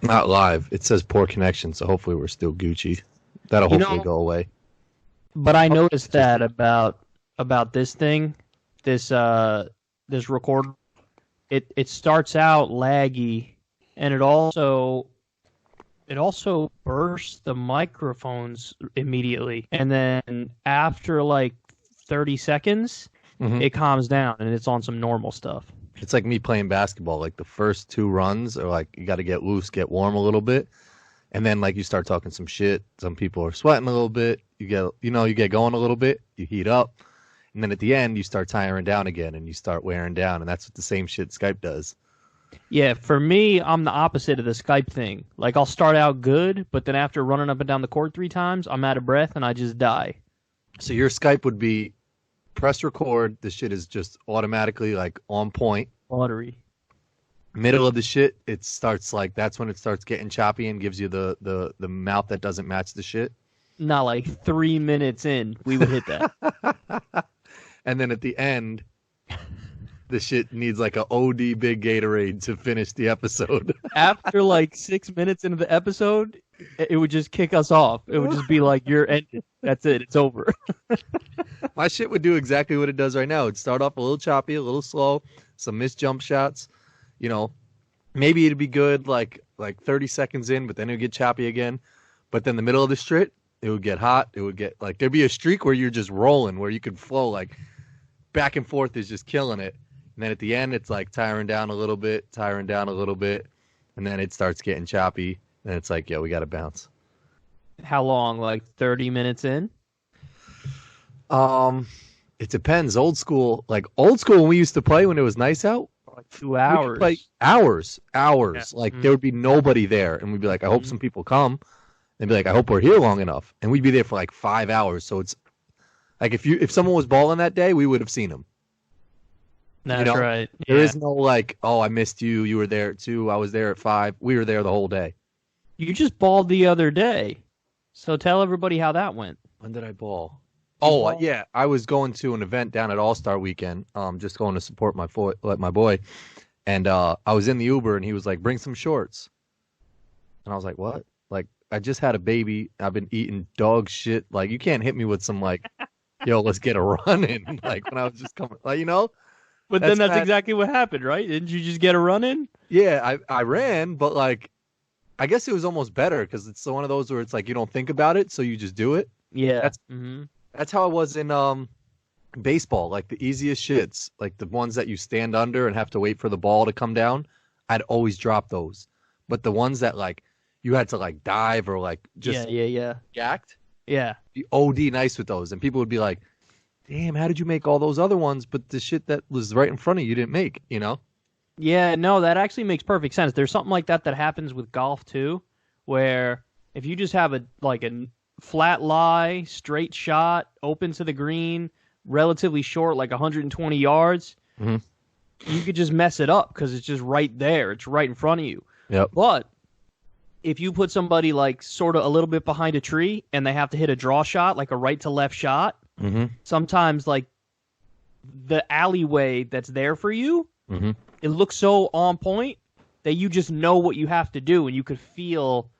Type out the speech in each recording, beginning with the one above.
Not live. It says poor connection, so hopefully we're still Gucci. That'll You hopefully know, go away. but I Oh, noticed just that about this thing, this record. It starts out laggy, and it also bursts the microphones immediately, and then after like 30 seconds, hmm it calms down and it's on some normal stuff. It's like me playing basketball. Like the first two runs are like you got to get loose, get warm a little bit, and then like you start talking some shit. Some people are sweating a little bit. You get going a little bit. You heat up, and then at the end you start tiring down again, and you start wearing down, and that's what the same shit Skype does. Yeah, for me, I'm the opposite of the Skype thing. Like I'll start out good, but then after running up and down the court 3 times, I'm out of breath and I just die. So your Skype would be press record. The shit is just automatically like on point. Watery. Middle of the shit, it starts like that's when it starts getting choppy and gives you the mouth that doesn't match the shit. Not like 3 minutes in, we would hit that. And then at the end, the shit needs like a OD big Gatorade to finish the episode. After like 6 minutes into the episode, it would just kick us off. It would just be like, you're ended. That's it. It's over. My shit would do exactly what it does right now. It'd start off a little choppy, a little slow, some missed jump shots. You know, maybe it'd be good like 30 seconds in, but then it would get choppy again. But then the middle of the strip, it would get hot. It would get like there'd be a streak where you're just rolling, where you could flow like back and forth is just killing it. And then at the end, it's like tiring down a little bit, and then it starts getting choppy. And it's like, yo, we got to bounce. How long? Like 30 minutes in? It depends. Old school when we used to play when it was nice out, Like two we could play hours. hours. Yeah. Like Mhm. there would be nobody there, and we'd be like, I hope Mhm. some people come. They'd be like, I hope we're here long enough, and we'd be there for like 5 hours. So it's like if someone was balling that day, we would have seen them. You That's know, right. there Yeah. is no like, oh, I missed you. You were there at 2. I was there at 5. We were there the whole day. You just balled the other day. So tell everybody how that went. When did I ball? You Oh, balled? yeah. I was going to an event down at All Star Weekend. Just going to support my boy, and I was in the Uber, and he was like, "Bring some shorts," and I was like, "What?" Like, I just had a baby. I've been eating dog shit. Like, you can't hit me with some like, "Yo, let's get a run in." Like when I was just coming, like But then that's that's not. exactly what happened, right? Didn't you just get a run in? Yeah, I ran, but like, I guess it was almost better because it's one of those where it's like you don't think about it, so you just do it. Yeah. That's Hmm. that's how I was in baseball. Like the easiest shits, like the ones that you stand under and have to wait for the ball to come down, I'd always drop those. But the ones that like you had to like dive or like Yeah, just yeah, yeah. jacked, Yeah. be OD nice with those. And people would be like, "Damn, how did you make all those other ones? But the shit that was right in front of you didn't make." You know? Yeah, no, that actually makes perfect sense. There's something like that that happens with golf too, where if you just have a flat lie, straight shot, open to the green, relatively short, like 120 yards, Mhm. you could just mess it up because it's just right there. It's right in front of you. Yep. But if you put somebody like sort of a little bit behind a tree and they have to hit a draw shot, like a right to left shot, Mm-hmm. sometimes like the alleyway that's there for you, Mm-hmm. it looks so on point that you just know what you have to do and you could feel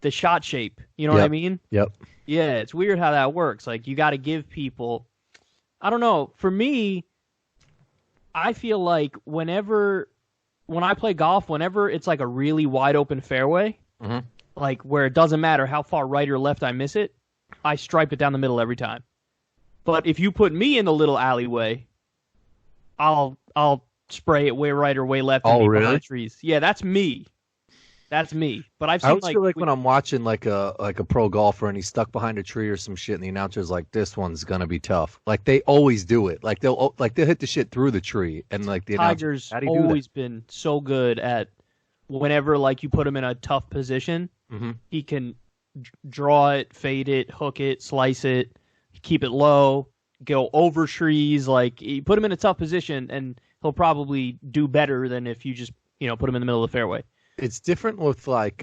the shot shape. You know what I Yep. mean? Yep. Yeah, it's weird how that works. Like you got to give people, I don't know, for me, I feel like when I play golf, whenever it's like a really wide open fairway, Mhm. like where it doesn't matter how far right or left I miss it, I stripe it down the middle every time. But if you put me in the little alleyway, I'll spray it way right or way left and Oh, be really? behind trees. Yeah, that's me. That's me. But I've I seen always like feel like when I'm watching like a pro golfer and he's stuck behind a tree or some shit, and the announcer's like, "This one's gonna be tough." Like they always do it. Like they'll hit the shit through the tree, and like the announcer, Tiger's how do you do that? always been so good at whenever like you put him in a tough position, Mm-hmm. he can draw it, fade it, hook it, slice it, keep it low, go over trees. Like you put him in a tough position, and he'll probably do better than if you just put him in the middle of the fairway. It's different with like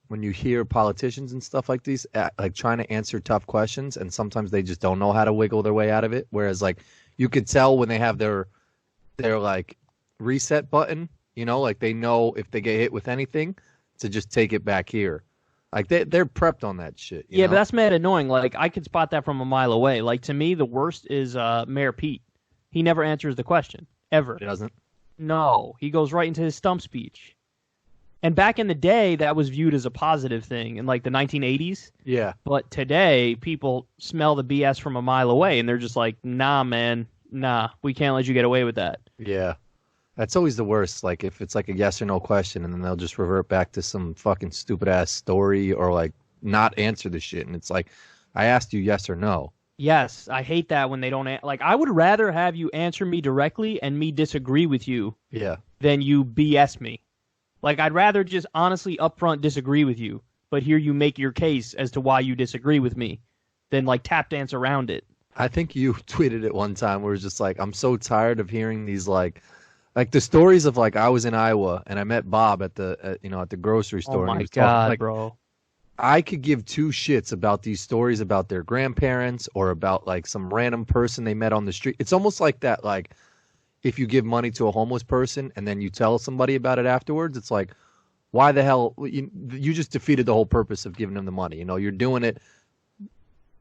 when you hear politicians and stuff like these, like trying to answer tough questions, and sometimes they just don't know how to wiggle their way out of it. Whereas like you could tell when they have their like reset button, like they know if they get hit with anything, to just take it back here. Like they're prepped on that shit. Yeah, but that's mad annoying. Like I could spot that from a mile away. Like to me, the worst is Mayor Pete. He never answers the question ever. He doesn't. No, he goes right into his stump speech. And back in the day, that was viewed as a positive thing in like the 1980s. Yeah. But today, people smell the BS from a mile away, and they're just like, nah, man, nah, we can't let you get away with that. Yeah. That's always the worst. Like if it's like a yes or no question, and then they'll just revert back to some fucking stupid ass story or like not answer the shit. And it's like, I asked you yes or no. Yes, I hate that when they don't like. I would rather have you answer me directly and me disagree with you. Yeah. Than you BS me. Like I'd rather just honestly upfront disagree with you, but hear you make your case as to why you disagree with me, than like tap dance around it. I think you tweeted it one time where it's just like, I'm so tired of hearing these like the stories of like I was in Iowa and I met Bob at the at the grocery store. Oh and my God, like, bro. I could give two shits about these stories about their grandparents or about like some random person they met on the street. It's almost like that, like if you give money to a homeless person and then you tell somebody about it afterwards, it's like, why the hell? You just defeated the whole purpose of giving them the money. You're doing it,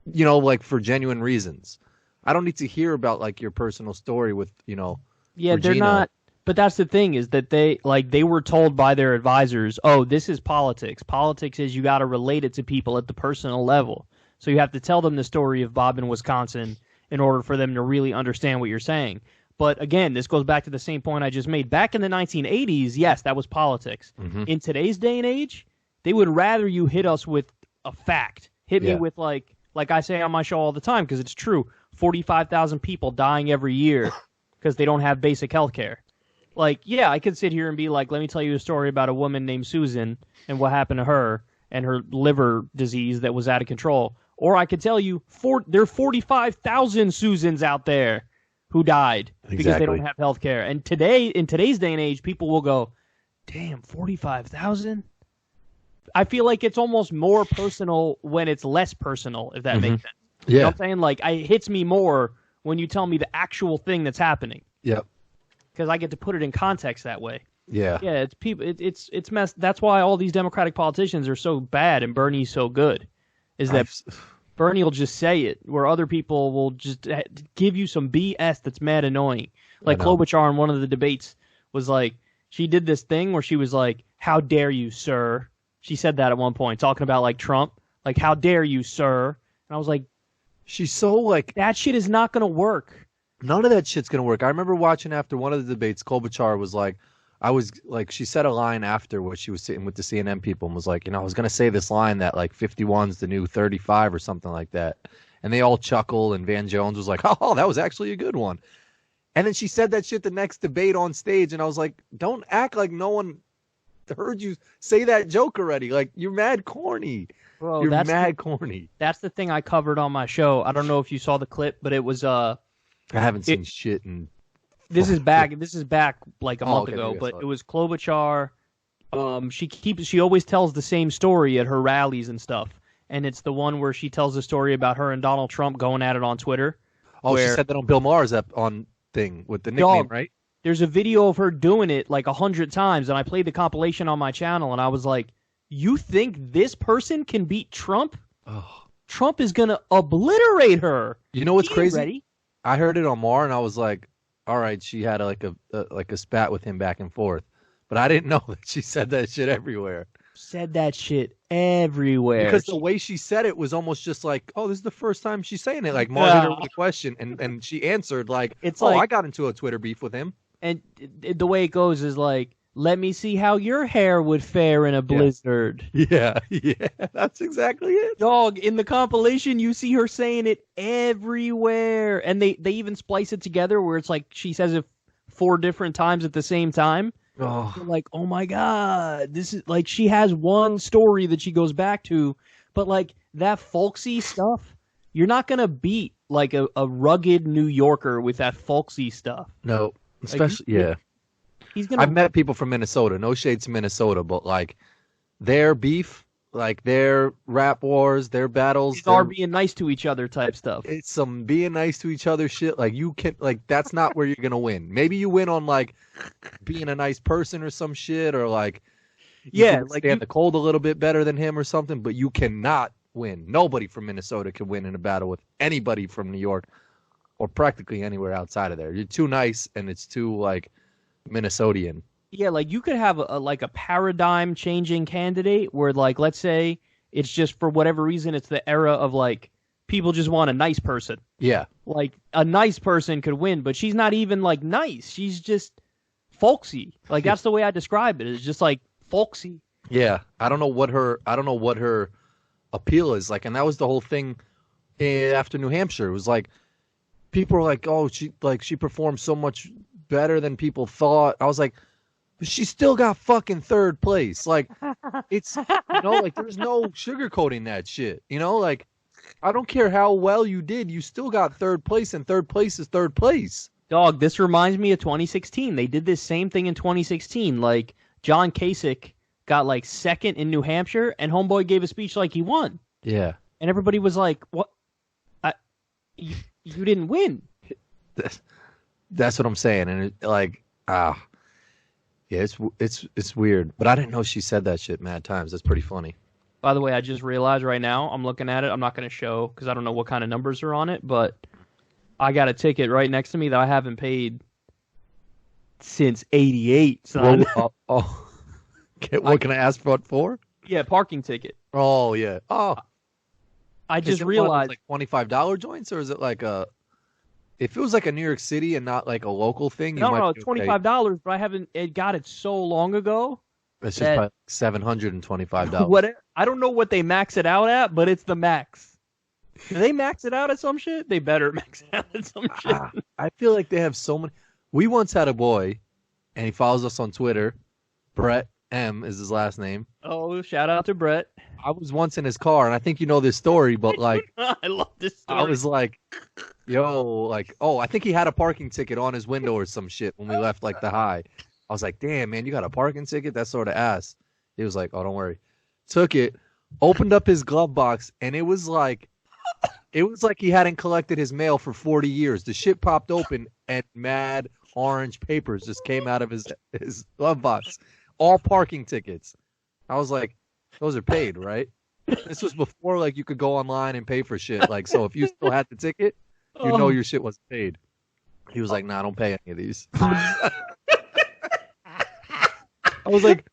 like for genuine reasons. I don't need to hear about like your personal story with, Yeah, Regina. they're not. But that's the thing is that they were told by their advisors, oh, this is politics. Politics is you got to relate it to people at the personal level. So you have to tell them the story of Bob in Wisconsin in order for them to really understand what you're saying. But again, this goes back to the same point I just made. Back in the 1980s, yes, that was politics. Mm-hmm. In today's day and age, they would rather you hit us with a fact. Hit me with like I say on my show all the time, because it's true, 45,000 people dying every year because they don't have basic health care. Like, yeah, I could sit here and be like, let me tell you a story about a woman named Susan and what happened to her and her liver disease that was out of control. Or I could tell you there are 45,000 Susans out there who died because they don't have health care. And in today's day and age, people will go, damn, 45,000? I feel like it's almost more personal when it's less personal, if that makes sense. Yeah. You know what I'm saying? Like, it hits me more when you tell me the actual thing that's happening. Yep. Because I get to put it in context that way. Yeah. Yeah, it's people. It's messed. That's why all these Democratic politicians are so bad and Bernie's so good. Is that Bernie will just say it, where other people will just give you some BS that's mad annoying. Like Klobuchar in one of the debates was like, she did this thing where she was like, "How dare you, sir?" She said that at one point, talking about like Trump, like, "How dare you, sir?" And I was like, she's so like, that shit is not gonna work. None of that shit's going to work. I remember watching after one of the debates, Klobuchar was like, she said a line after where she was sitting with the CNN people and was like, I was going to say this line that like 51's the new 35 or something like that. And they all chuckle, and Van Jones was like, oh, that was actually a good one. And then she said that shit the next debate on stage, and I was like, don't act like no one heard you say that joke already. Like, you're mad corny. Bro, you're mad corny. That's the thing I covered on my show. I don't know if you saw the clip, but it was I haven't seen shit in. This is back like a month ago, but it was Klobuchar. She always tells the same story at her rallies and stuff, and it's the one where she tells the story about her and Donald Trump going at it on Twitter. Oh, she said that on Bill Maher's on thing with the nickname, right? There's a video of her doing it like 100 times, and I played the compilation on my channel, and I was like, "You think this person can beat Trump? Oh. Trump is gonna obliterate her." You know what's crazy? Ready? I heard it on Maher, and I was like, all right, she had like a spat with him back and forth. But I didn't know that she said that shit everywhere. Said that shit everywhere. Because the way she said it was almost just like, oh, this is the first time she's saying it. Like, Maher hit her with a question, and she answered like, I got into a Twitter beef with him. And the way it goes is like, let me see how your hair would fare in a blizzard. Yeah, that's exactly it. Dog, in the compilation, you see her saying it everywhere. And they even splice it together where it's like she says it 4 different times at the same time. Oh. You're like, oh my God. This is like, she has one story that she goes back to. But like that folksy stuff, you're not going to beat like a rugged New Yorker with that folksy stuff. No, especially, like, I've met people from Minnesota. No shade to Minnesota, but like their beef, like their rap wars, their battles, are being nice to each other type stuff. It's some being nice to each other shit. Like you can, like that's not where you're gonna win. Maybe you win on like being a nice person or some shit, or like You Yeah, can like stand the cold a little bit better than him or something, but you cannot win. Nobody from Minnesota can win in a battle with anybody from New York or practically anywhere outside of there. You're too nice, and it's too like Minnesotian. yeah, like you could have a paradigm changing candidate where like let's say it's just for whatever reason it's the era of like people just want a nice person. Yeah, Like a nice person could win, but she's not even like nice. She's just folksy. Like that's the way I describe it. It's just like folksy. yeah. I don't know what her appeal is like, and that was the whole thing after New Hampshire. It was like people were like, "Oh, she performed so much better than people thought." I was like, but she still got fucking third place. Like, it's like there's no sugarcoating that shit. Like I don't care how well you did, you still got third place, and third place is third place. Dog, this reminds me of 2016. They did this same thing in 2016. Like John Kasich got like second in New Hampshire, and homeboy gave a speech like he won. Yeah, And everybody was like, "What? You didn't win." that's what I'm saying, and yeah, it's weird. But I didn't know she said that shit mad times. That's pretty funny. By the way, I just realized right now, I'm looking at it. I'm not going to show because I don't know what kind of numbers are on it, but I got a ticket right next to me that I haven't paid since '88. Son. What can I ask for it for? Yeah, parking ticket. Oh yeah. Oh, I is just it realized. like $25 joints, or is it like a? If it was like a New York City and not like a local thing, you might No, be okay. $25, but I haven't. It got it so long ago. It's just like $725. What? I don't know what they max it out at, but it's the max. Do they max it out at some shit? They better max it out at some shit. I feel like they have so many. We once had a boy, and he follows us on Twitter. Brett M is his last name. Oh, shout out to Brett. I was once in his car, and I think you know this story, but like, I love this story. I was like, yo, like, oh, I think he had a parking ticket on his window or some shit when we left like the high. I was like, damn, man, you got a parking ticket? That's sort of ass. He was like, oh, don't worry. Took it, opened up his glove box, and it was like he hadn't collected his mail for 40 years. The shit popped open, and mad orange papers just came out of his glove box. All parking tickets. I was like, those are paid, right? This was before like you could go online and pay for shit. Like, so if you still had the ticket, you know your shit wasn't paid. He was like, nah, I don't pay any of these. I was like,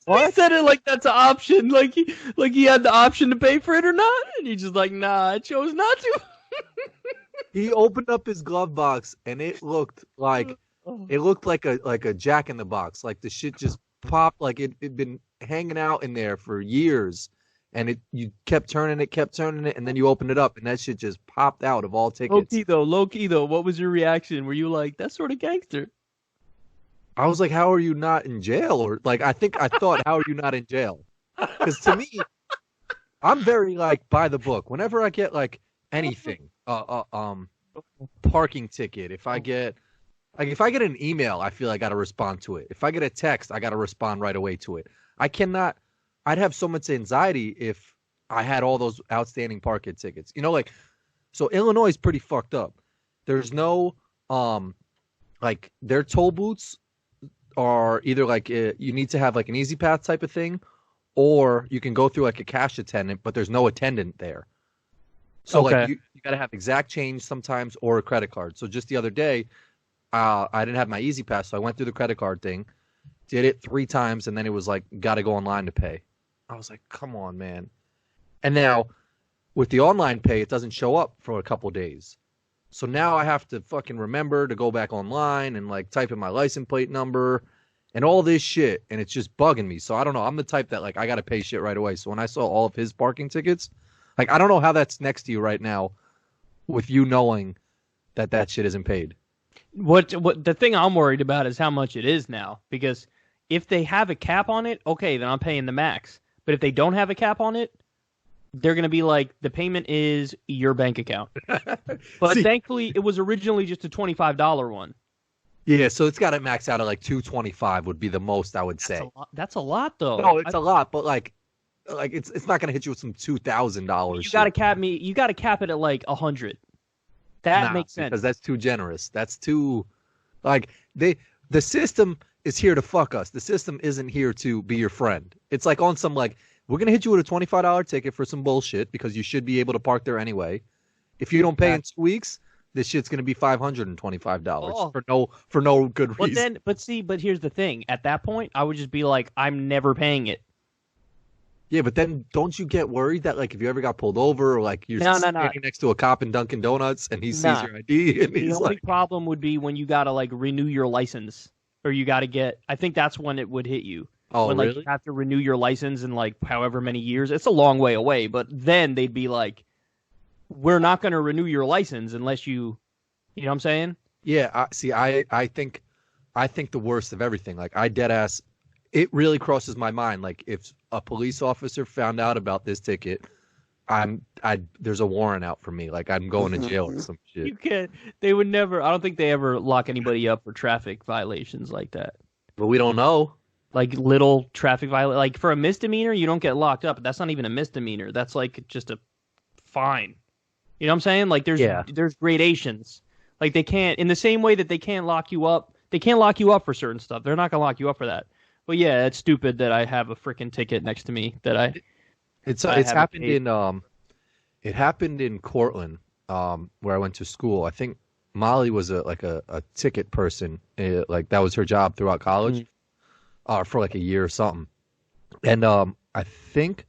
what? He said it like that's an option. Like he had the option to pay for it or not. And he's just like, nah, I chose not to. He opened up his glove box and it looked like a Jack in the Box. Like the shit just popped, like it'd been hanging out in there for years. And you kept turning it, and then you opened it up, and that shit just popped out of all tickets. Low key though, what was your reaction? Were you like, that's sort of gangster? I was like, how are you not in jail? Or like, I thought, how are you not in jail? Because to me, I'm very like by the book. Whenever I get like anything, parking ticket, if I get an email, I feel I got to respond to it. If I get a text, I got to respond right away to it. I'd have so much anxiety if I had all those outstanding parking tickets. So Illinois is pretty fucked up. There's no, like their toll booths are either like you need to have like an Easy Pass type of thing, or you can go through like a cash attendant, but there's no attendant there. So okay. like you got to have exact change sometimes or a credit card. So just the other day, I didn't have my Easy Pass, so I went through the credit card thing, did it 3 times, and then it was like, got to go online to pay. I was like, come on, man. And now with the online pay, it doesn't show up for a couple days. So now I have to fucking remember to go back online and like type in my license plate number and all this shit. And it's just bugging me. So I don't know. I'm the type that like, I got to pay shit right away. So when I saw all of his parking tickets, like, I don't know how that's next to you right now with you knowing that shit isn't paid. What the thing I'm worried about is how much it is now, because if they have a cap on it, okay, then I'm paying the max. But if they don't have a cap on it, they're going to be like, the payment is your bank account. But thankfully, it was originally just a $25 one. Yeah, so it's got to max out at like $225 would be the most, I would say. That's a lot, though. No, it's a lot, but like it's not going to hit you with some $2,000. You got to cap me. You got to cap it at like 100. That makes sense because that's too generous. That's too like the system is here to fuck us. The system isn't here to be your friend. It's like on some like, we're going to hit you with a $25 ticket for some bullshit because you should be able to park there anyway. If you don't pay in 2 weeks, this shit's going to be $525 for no good reason. But here's the thing. At that point, I would just be like, I'm never paying it. Yeah, but then don't you get worried that like if you ever got pulled over or like you're standing next to a cop in Dunkin' Donuts and he sees your ID and he's the only problem would be when you got to like renew your license or you got to get. I think that's when it would hit you. Oh, when, really? You have to renew your license in like however many years. It's a long way away, but then they'd be like, we're not going to renew your license unless you know what I'm saying? Yeah. I think the worst of everything. Like I dead ass. It really crosses my mind. Like if a police officer found out about this ticket, there's a warrant out for me. Like I'm going to jail or some shit. You can't. They would never. I don't think they ever lock anybody up for traffic violations like that. But we don't know. Like little traffic violation. Like for a misdemeanor, you don't get locked up. That's not even a misdemeanor. That's like just a fine. You know what I'm saying? Like there's gradations. Like they can't, in the same way that they can't lock you up. They can't lock you up for certain stuff. They're not gonna lock you up for that. But yeah, it's stupid that I have a freaking ticket next to me that It's happened it happened in Cortland, where I went to school. I think Molly was a ticket person, like that was her job throughout college, for like a year or something. And I think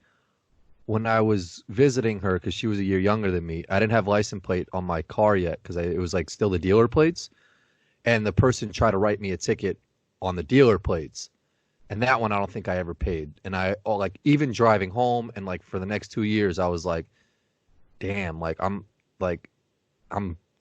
when I was visiting her, because she was a year younger than me, I didn't have license plate on my car yet because it was like still the dealer plates, and the person tried to write me a ticket on the dealer plates. And that one I don't think I ever paid. And I like even driving home and like for the next 2 years I was like, damn, like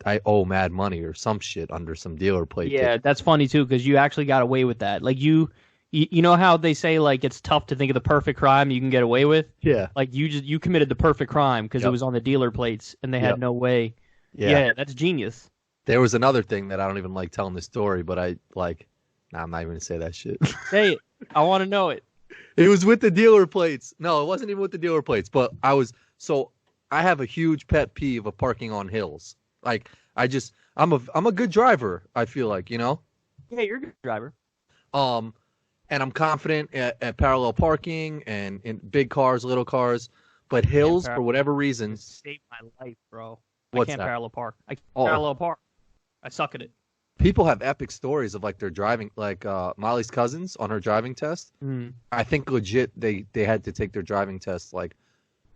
I owe mad money or some shit under some dealer plate. Yeah, ticket. that's funny too because you actually got away with that. Like you know how they say like it's tough to think of the perfect crime you can get away with. Yeah. Like you committed the perfect crime because it was on the dealer plates and they had no way. Yeah, that's genius. There was another thing that I don't even like telling this story, but I'm not even gonna say that shit. Say it. I want to know it. It was with the dealer plates. No, it wasn't even with the dealer plates. But I have a huge pet peeve of parking on hills. Like I'm a good driver. I feel like, you know. Yeah, you're a good driver. And I'm confident at parallel parking and in big cars, little cars, but hills for whatever reason saved my life, bro. What's I can't that? parallel park. I can't parallel park. I suck at it. People have epic stories of like their driving, like Molly's cousins on her driving test. I think legit they had to take their driving test like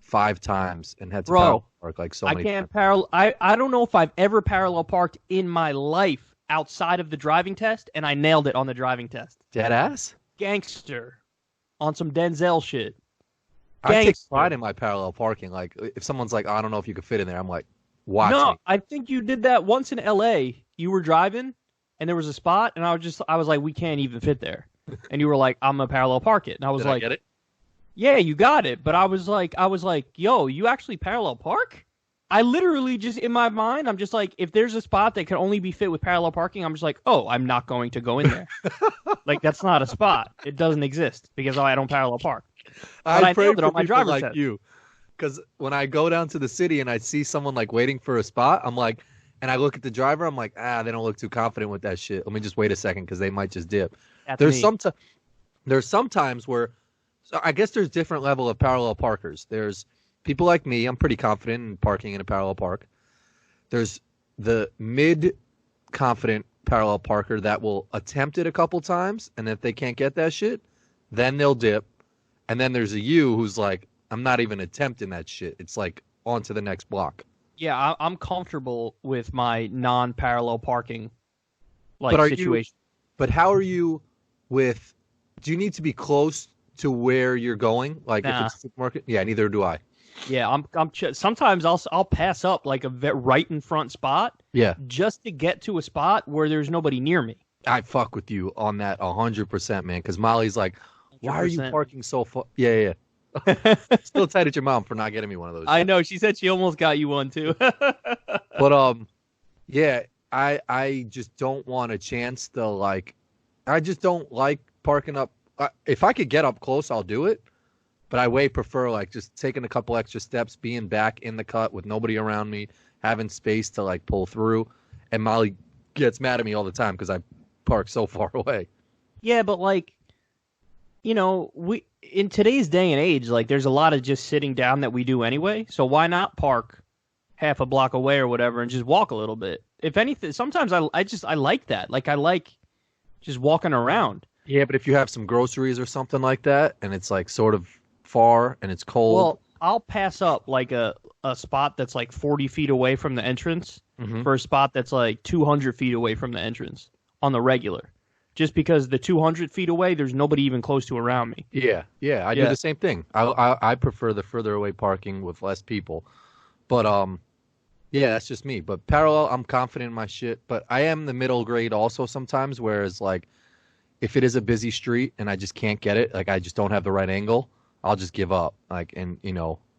5 times and had to parallel park like so many times. I don't know if I've ever parallel parked in my life outside of the driving test, and I nailed it on the driving test. Dead ass? Gangster. On some Denzel shit. I take pride in my parallel parking. Like if someone's like, I don't know if you could fit in there, I'm like, watch me. No, I think you did that once in L.A. You were driving, and there was a spot, and I was like, we can't even fit there. And you were like, I'm gonna parallel park it. And I was like, I get it? Yeah, you got it. But I was like, yo, you actually parallel park? I literally just, in my mind, I'm just like, if there's a spot that can only be fit with parallel parking, I'm just like, oh, I'm not going to go in there. Like, that's not a spot. It doesn't exist because I don't parallel park. But I nailed it on my driver's test. You. Because when I go down to the city and I see someone like waiting for a spot, I'm like, and I look at the driver, I'm like, they don't look too confident with that shit. Let me just wait a second because they might just dip. There's some times where, so I guess there's different level of parallel parkers. There's people like me. I'm pretty confident in parking in a parallel park. There's the mid-confident parallel parker that will attempt it a couple times, and if they can't get that shit, then they'll dip. And then there's you who's like, I'm not even attempting that shit. It's like on to the next block. Yeah, I'm comfortable with my non-parallel parking situation. But how are you with? Do you need to be close to where you're going? Like if it's a supermarket? Yeah, neither do I. Yeah, sometimes I'll pass up like a right in front spot. Yeah. Just to get to a spot where there's nobody near me. I fuck with you on that 100%, man. Because Molly's like, why are you parking so far? Yeah. Still tight at your mom for not getting me one of those. I know. She said she almost got you one too. But yeah, I just don't want a chance to like. I just don't like parking up. If I could get up close, I'll do it. But I way prefer like just taking a couple extra steps, being back in the cut with nobody around me, having space to like pull through. And Molly gets mad at me all the time because I park so far away. Yeah, but like, we in today's day and age, like there's a lot of just sitting down that we do anyway. So why not park half a block away or whatever and just walk a little bit? If anything, sometimes I like that. Like I like just walking around. Yeah, but if you have some groceries or something like that, and it's like sort of far and it's cold. Well, I'll pass up like a spot that's like 40 feet away from the entrance for a spot that's like 200 feet away from the entrance on the regular. Just because the 200 feet away, there's nobody even close to around me. Yeah, I do the same thing. I prefer the further away parking with less people. But yeah, that's just me. But parallel, I'm confident in my shit. But I am the middle grade also sometimes, whereas like if it is a busy street and I just can't get it, like I just don't have the right angle, I'll just give up. Like, and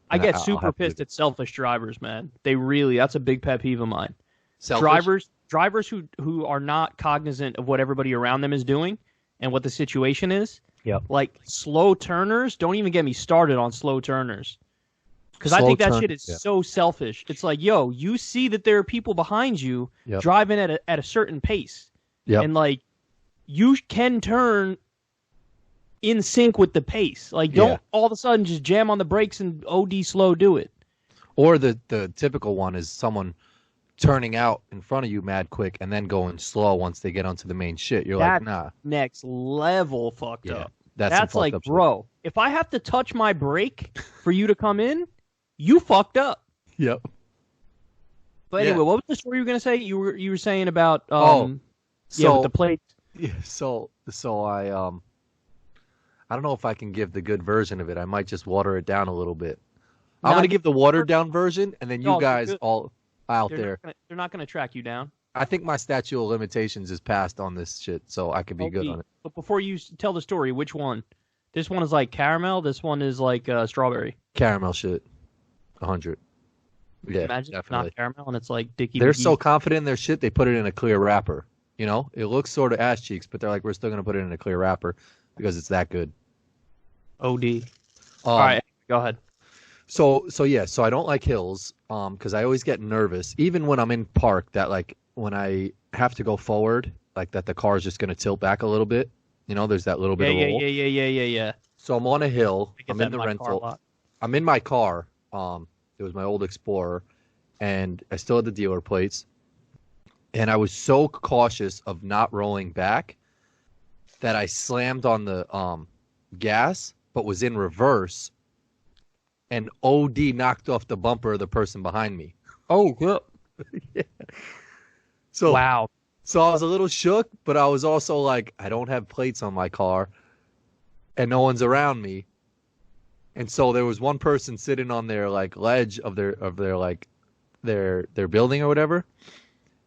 I get super pissed at selfish drivers, man. That's a big pet peeve of mine. Selfish? Drivers who are not cognizant of what everybody around them is doing and what the situation is. Yep. Like slow turners, don't even get me started on slow turners. Because I think that shit is so selfish. It's like, yo, you see that there are people behind you driving at a certain pace. Yep. And like you can turn in sync with the pace. Like don't all of a sudden just jam on the brakes and OD slow do it. Or the typical one is someone turning out in front of you mad quick and then going slow once they get onto the main shit. You're like, nah. Next level fucked up. That's like, up bro, if I have to touch my brake for you to come in, you fucked up. Yep. But anyway, what was the story you were gonna say? You were saying about with the plate. Yeah, so I don't know if I can give the good version of it. I might just water it down a little bit. I'm gonna give the watered down version, and then you guys all out there. They're not gonna track you down. I think my statute of limitations is passed on this shit, so I could be good on it. But before you tell the story, which one? This one is like caramel. This one is like strawberry. Caramel shit. 100. Yeah, imagine definitely. Not caramel, and it's like Dickie. They're so confident in their shit, they put it in a clear wrapper. It looks sort of ass cheeks, but they're like, we're still gonna put it in a clear wrapper because it's that good. OD. All right, go ahead. So I don't like hills, because I always get nervous, even when I'm in park. That like when I have to go forward, like that the car is just gonna tilt back a little bit. There's that little bit of roll. Yeah. So I'm on a hill. I'm in the rental. I'm in my car. It was my old Explorer, and I still had the dealer plates. And I was so cautious of not rolling back that I slammed on the gas, but was in reverse, and OD knocked off the bumper of the person behind me. Oh, good. Yeah. So wow. So I was a little shook, but I was also like, I don't have plates on my car, and no one's around me. And so there was one person sitting on their like ledge of their like their building or whatever,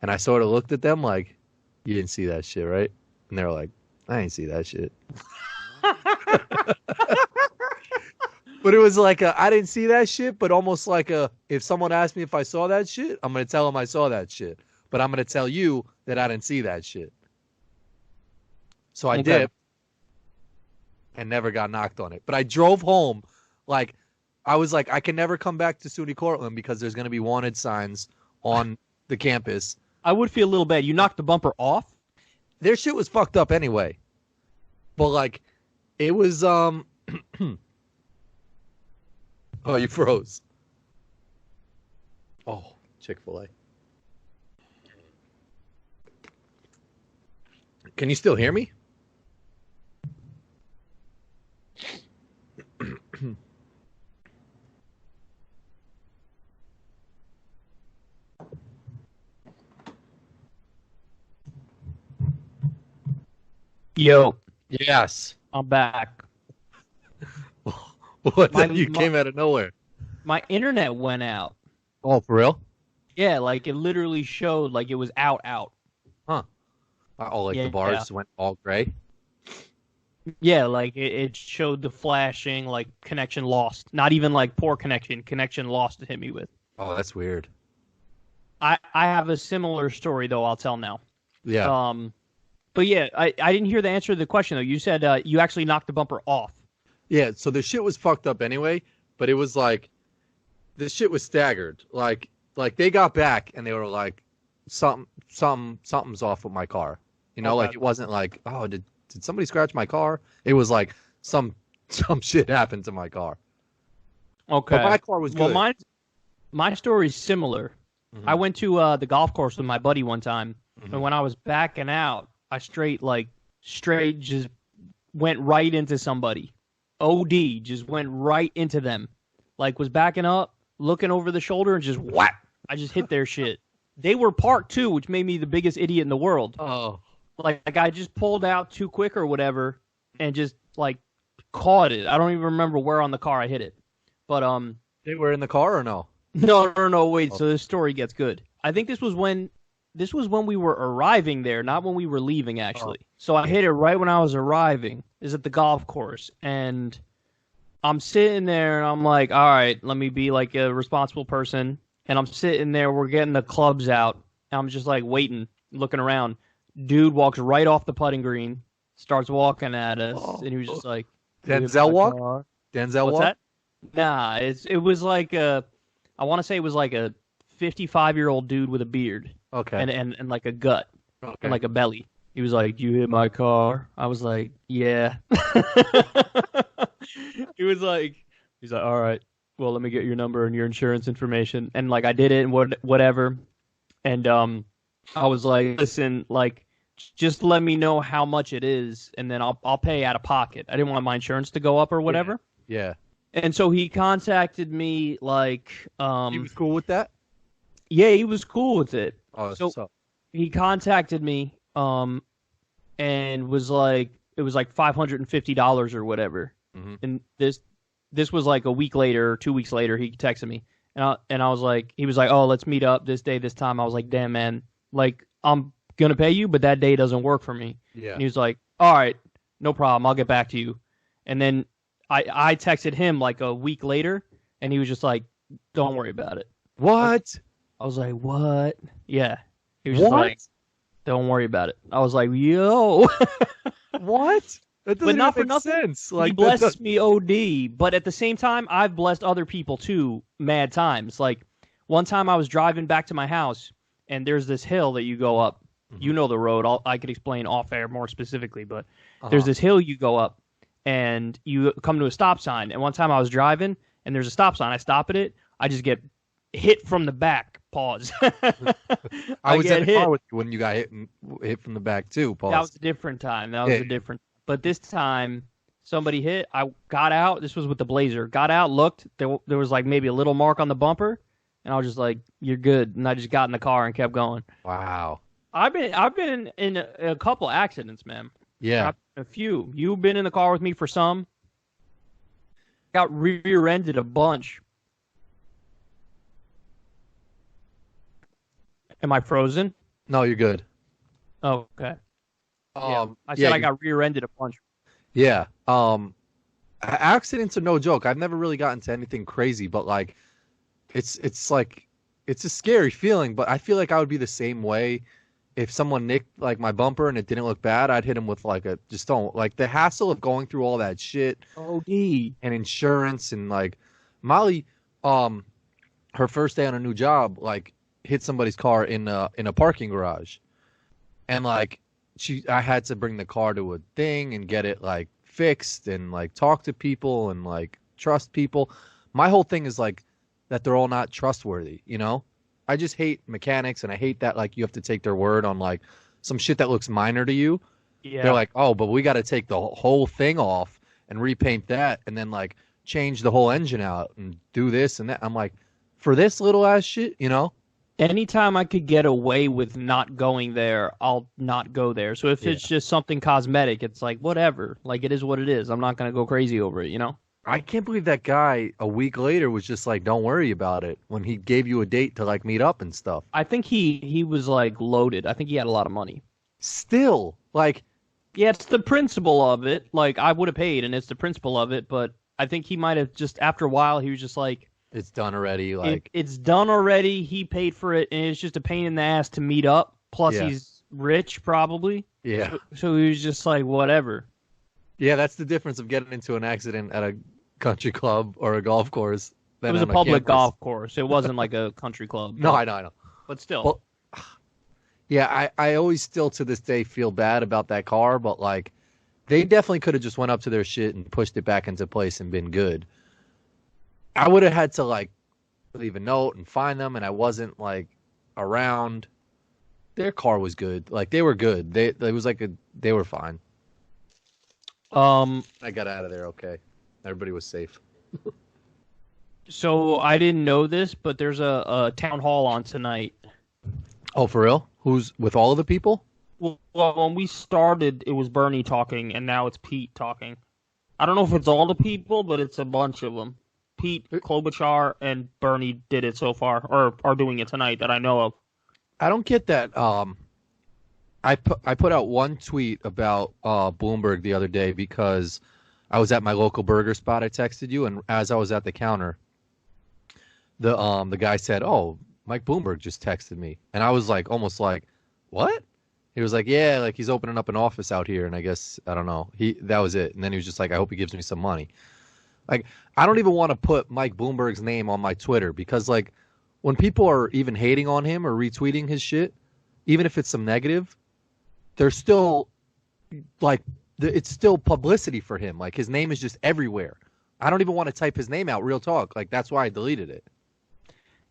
and I sort of looked at them like, you didn't see that shit, right? And they were like, I didn't see that shit. But it was like I didn't see that shit, but almost like if someone asked me if I saw that shit, I'm going to tell them I saw that shit. But I'm going to tell you that I didn't see that shit. So I dipped and never got knocked on it. But I drove home like I was like, I can never come back to SUNY Cortland because there's going to be wanted signs on the campus. I would feel a little bad. You knocked the bumper off? Their shit was fucked up anyway. But like it was Oh, you froze. Oh, Chick-fil-A. Can you still hear me? Yo. Yes. I'm back. What? You came out of nowhere. My internet went out. Oh, for real? Yeah, like it literally showed like it was out. Huh. Oh, like the bars went all gray? Yeah, like it showed the flashing, like connection lost. Not even like poor connection lost to hit me with. Oh, that's weird. I have a similar story though. I'll tell now. Yeah. But yeah, I didn't hear the answer to the question though. You said you actually knocked the bumper off. Yeah. So the shit was fucked up anyway, but it was like the shit was staggered. Like they got back and they were like, something's off with my car. You know, okay. Like it wasn't like, oh, did did somebody scratch my car? It was like some shit happened to my car. Okay. But my car was good. Well, my story's similar. Mm-hmm. I went to the golf course with my buddy one time, and when I was backing out, I straight just went right into somebody. OD, just went right into them. Like, was backing up, looking over the shoulder, and just whack. I just hit their shit. They were parked too, which made me the biggest idiot in the world. Oh. Like I just pulled out too quick or whatever, and just like caught it. I don't even remember where on the car I hit it. But They were in the car or no? No, wait. So this story gets good. I think this was when we were arriving there, not when we were leaving, actually. So I hit it right when I was arriving. Is at the golf course, and I'm sitting there, and I'm like, all right, let me be like a responsible person. And I'm sitting there, we're getting the clubs out, and I'm just like waiting, looking around. Dude walks right off the putting green, starts walking at us, and he was just like, Denzel walk? Denzel What's walk? that? Nah, it was like I want to say it was like a 55-year-old dude with a beard. Okay. And like a gut. Okay. And like a belly. He was like, "You hit my car?" I was like, "Yeah." He's like, "All right. Well, let me get your number and your insurance information." And like I did it and whatever. And I was like, "Listen, like just let me know how much it is and then I'll pay out of pocket." I didn't want my insurance to go up or whatever. Yeah. And so he contacted me like He was cool with that? yeah, he was cool with it. Oh, so he contacted me and was like, it was like $550 or whatever. Mm-hmm. And this was like a week later or 2 weeks later. He texted me and I was like, he was like, "Oh, let's meet up this day, this time." I was like, "Damn, man, like I'm gonna pay you, but that day doesn't work for me." Yeah. And he was like, "All right, no problem. I'll get back to you." And then I texted him like a week later, and he was just like, "Don't worry about it." What? I was like, "What?" Yeah. He was What? just like, "Don't worry about it." I was like, "Yo." What? That doesn't not even for make nothing. sense. Like, He blessed me OD, but at the same time, I've blessed other people too mad times. Like, one time I was driving back to my house, and there's this hill that you go up. Mm-hmm. You know the road. I could explain off air more specifically, but there's this hill you go up, and you come to a stop sign. And one time I was driving, and there's a stop sign. I stop at it. I just get hit from the back. Pause. I was in the car with you when you got hit from the back too. Pause. That was a different time. But this time, somebody hit. I got out. This was with the Blazer. Got out, looked. There was like maybe a little mark on the bumper, and I was just like, "You're good." And I just got in the car and kept going. Wow. I've been in a couple accidents, man. Yeah. A few. You've been in the car with me for some. Got rear-ended a bunch. Am I frozen? No, you're good. Oh, okay. I said yeah, I got rear-ended a bunch. Yeah. Accidents are no joke. I've never really gotten to anything crazy, but like, it's like, it's a scary feeling. But I feel like I would be the same way if someone nicked like my bumper and it didn't look bad. I'd hit him with like the hassle of going through all that shit. OD. And insurance and like Molly, her first day on a new job, like hit somebody's car in a parking garage, and like I had to bring the car to a thing and get it like fixed and like talk to people and like trust people. My whole thing is like that they're all not trustworthy, you know? I just hate mechanics, and I hate that like you have to take their word on like some shit that looks minor to you. Yeah. They're like, "Oh, but we got to take the whole thing off and repaint that and then like change the whole engine out and do this and that." I'm like, for this little ass shit, you know? Anytime I could get away with not going there, I'll not go there. So if it's just something cosmetic, it's like, whatever. Like, it is what it is. I'm not going to go crazy over it, you know? I can't believe that guy a week later was just like, "Don't worry about it," when he gave you a date to like meet up and stuff. I think he was like loaded. I think he had a lot of money. Still, like, yeah, it's the principle of it. Like, I would have paid, and it's the principle of it, but I think he might have just, after a while, he was just like, it's done already. Like, it's done already. He paid for it, and it's just a pain in the ass to meet up. Plus, he's rich, probably. Yeah. So he was just like, whatever. Yeah, that's the difference of getting into an accident at a country club or a golf course. It was a public golf course. It wasn't like a country club. No, I know. But still. Well, yeah, I always still to this day feel bad about that car, but like, they definitely could have just went up to their shit and pushed it back into place and been good. I would have had to like leave a note and find them, and I wasn't like around. Their car was good. Like they were good. They were fine. I got out of there okay. Everybody was safe. So I didn't know this, but there's a town hall on tonight. Oh, for real? Who's with all of the people? Well, when we started, it was Bernie talking, and now it's Pete talking. I don't know if it's all the people, but it's a bunch of them. Pete, Klobuchar, and Bernie did it so far, or are doing it tonight that I know of. I don't get that. I put out one tweet about Bloomberg the other day because I was at my local burger spot. I texted you, and as I was at the counter, the guy said, "Oh, Mike Bloomberg just texted me," and I was like, almost like, "What?" He was like, "Yeah, like he's opening up an office out here," and I guess I don't know. That was it, and then he was just like, "I hope he gives me some money." Like, I don't even want to put Mike Bloomberg's name on my Twitter because, like, when people are even hating on him or retweeting his shit, even if it's some negative, they're still like, it's still publicity for him. Like, his name is just everywhere. I don't even want to type his name out. Real talk. Like, that's why I deleted it.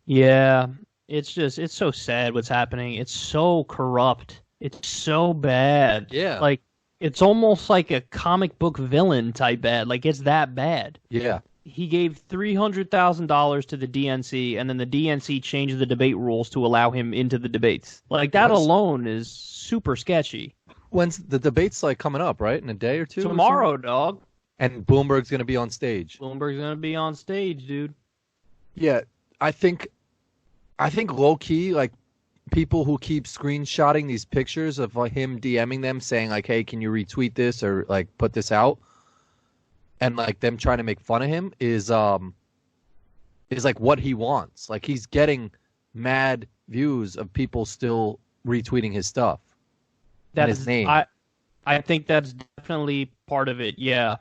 Yeah, it's so sad what's happening. It's so corrupt. It's so bad. Yeah. Like, it's almost like a comic book villain type bad. Like, it's that bad. Yeah. He gave $300,000 to the DNC, and then the DNC changed the debate rules to allow him into the debates. Like, that alone is super sketchy. When's the debate's like coming up, right? In a day or two? Tomorrow, dog. And Bloomberg's going to be on stage. Bloomberg's going to be on stage, dude. Yeah, I think low key, like, people who keep screenshotting these pictures of like, him DMing them saying like, "Hey, can you retweet this or like put this out?" and like them trying to make fun of him is like what he wants. Like, he's getting mad views of people still retweeting his stuff. That's his name. I think that's definitely part of it. Yeah.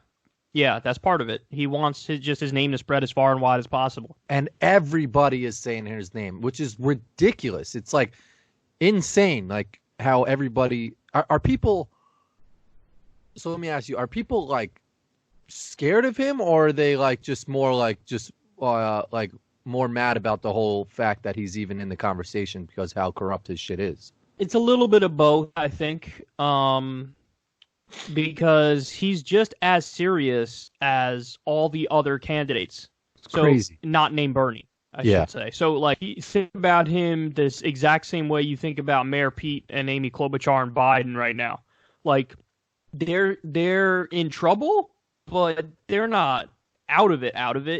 Yeah, that's part of it. He wants his name to spread as far and wide as possible. And everybody is saying his name, which is ridiculous. It's like insane, like how everybody are people. So let me ask you: are people like scared of him, or are they like just more like more mad about the whole fact that he's even in the conversation because how corrupt his shit is? It's a little bit of both, I think. Because he's just as serious as all the other candidates. So, crazy. Not named Bernie, I should say. So, like, you think about him this exact same way you think about Mayor Pete and Amy Klobuchar and Biden right now. Like, they're in trouble, but they're not out of it.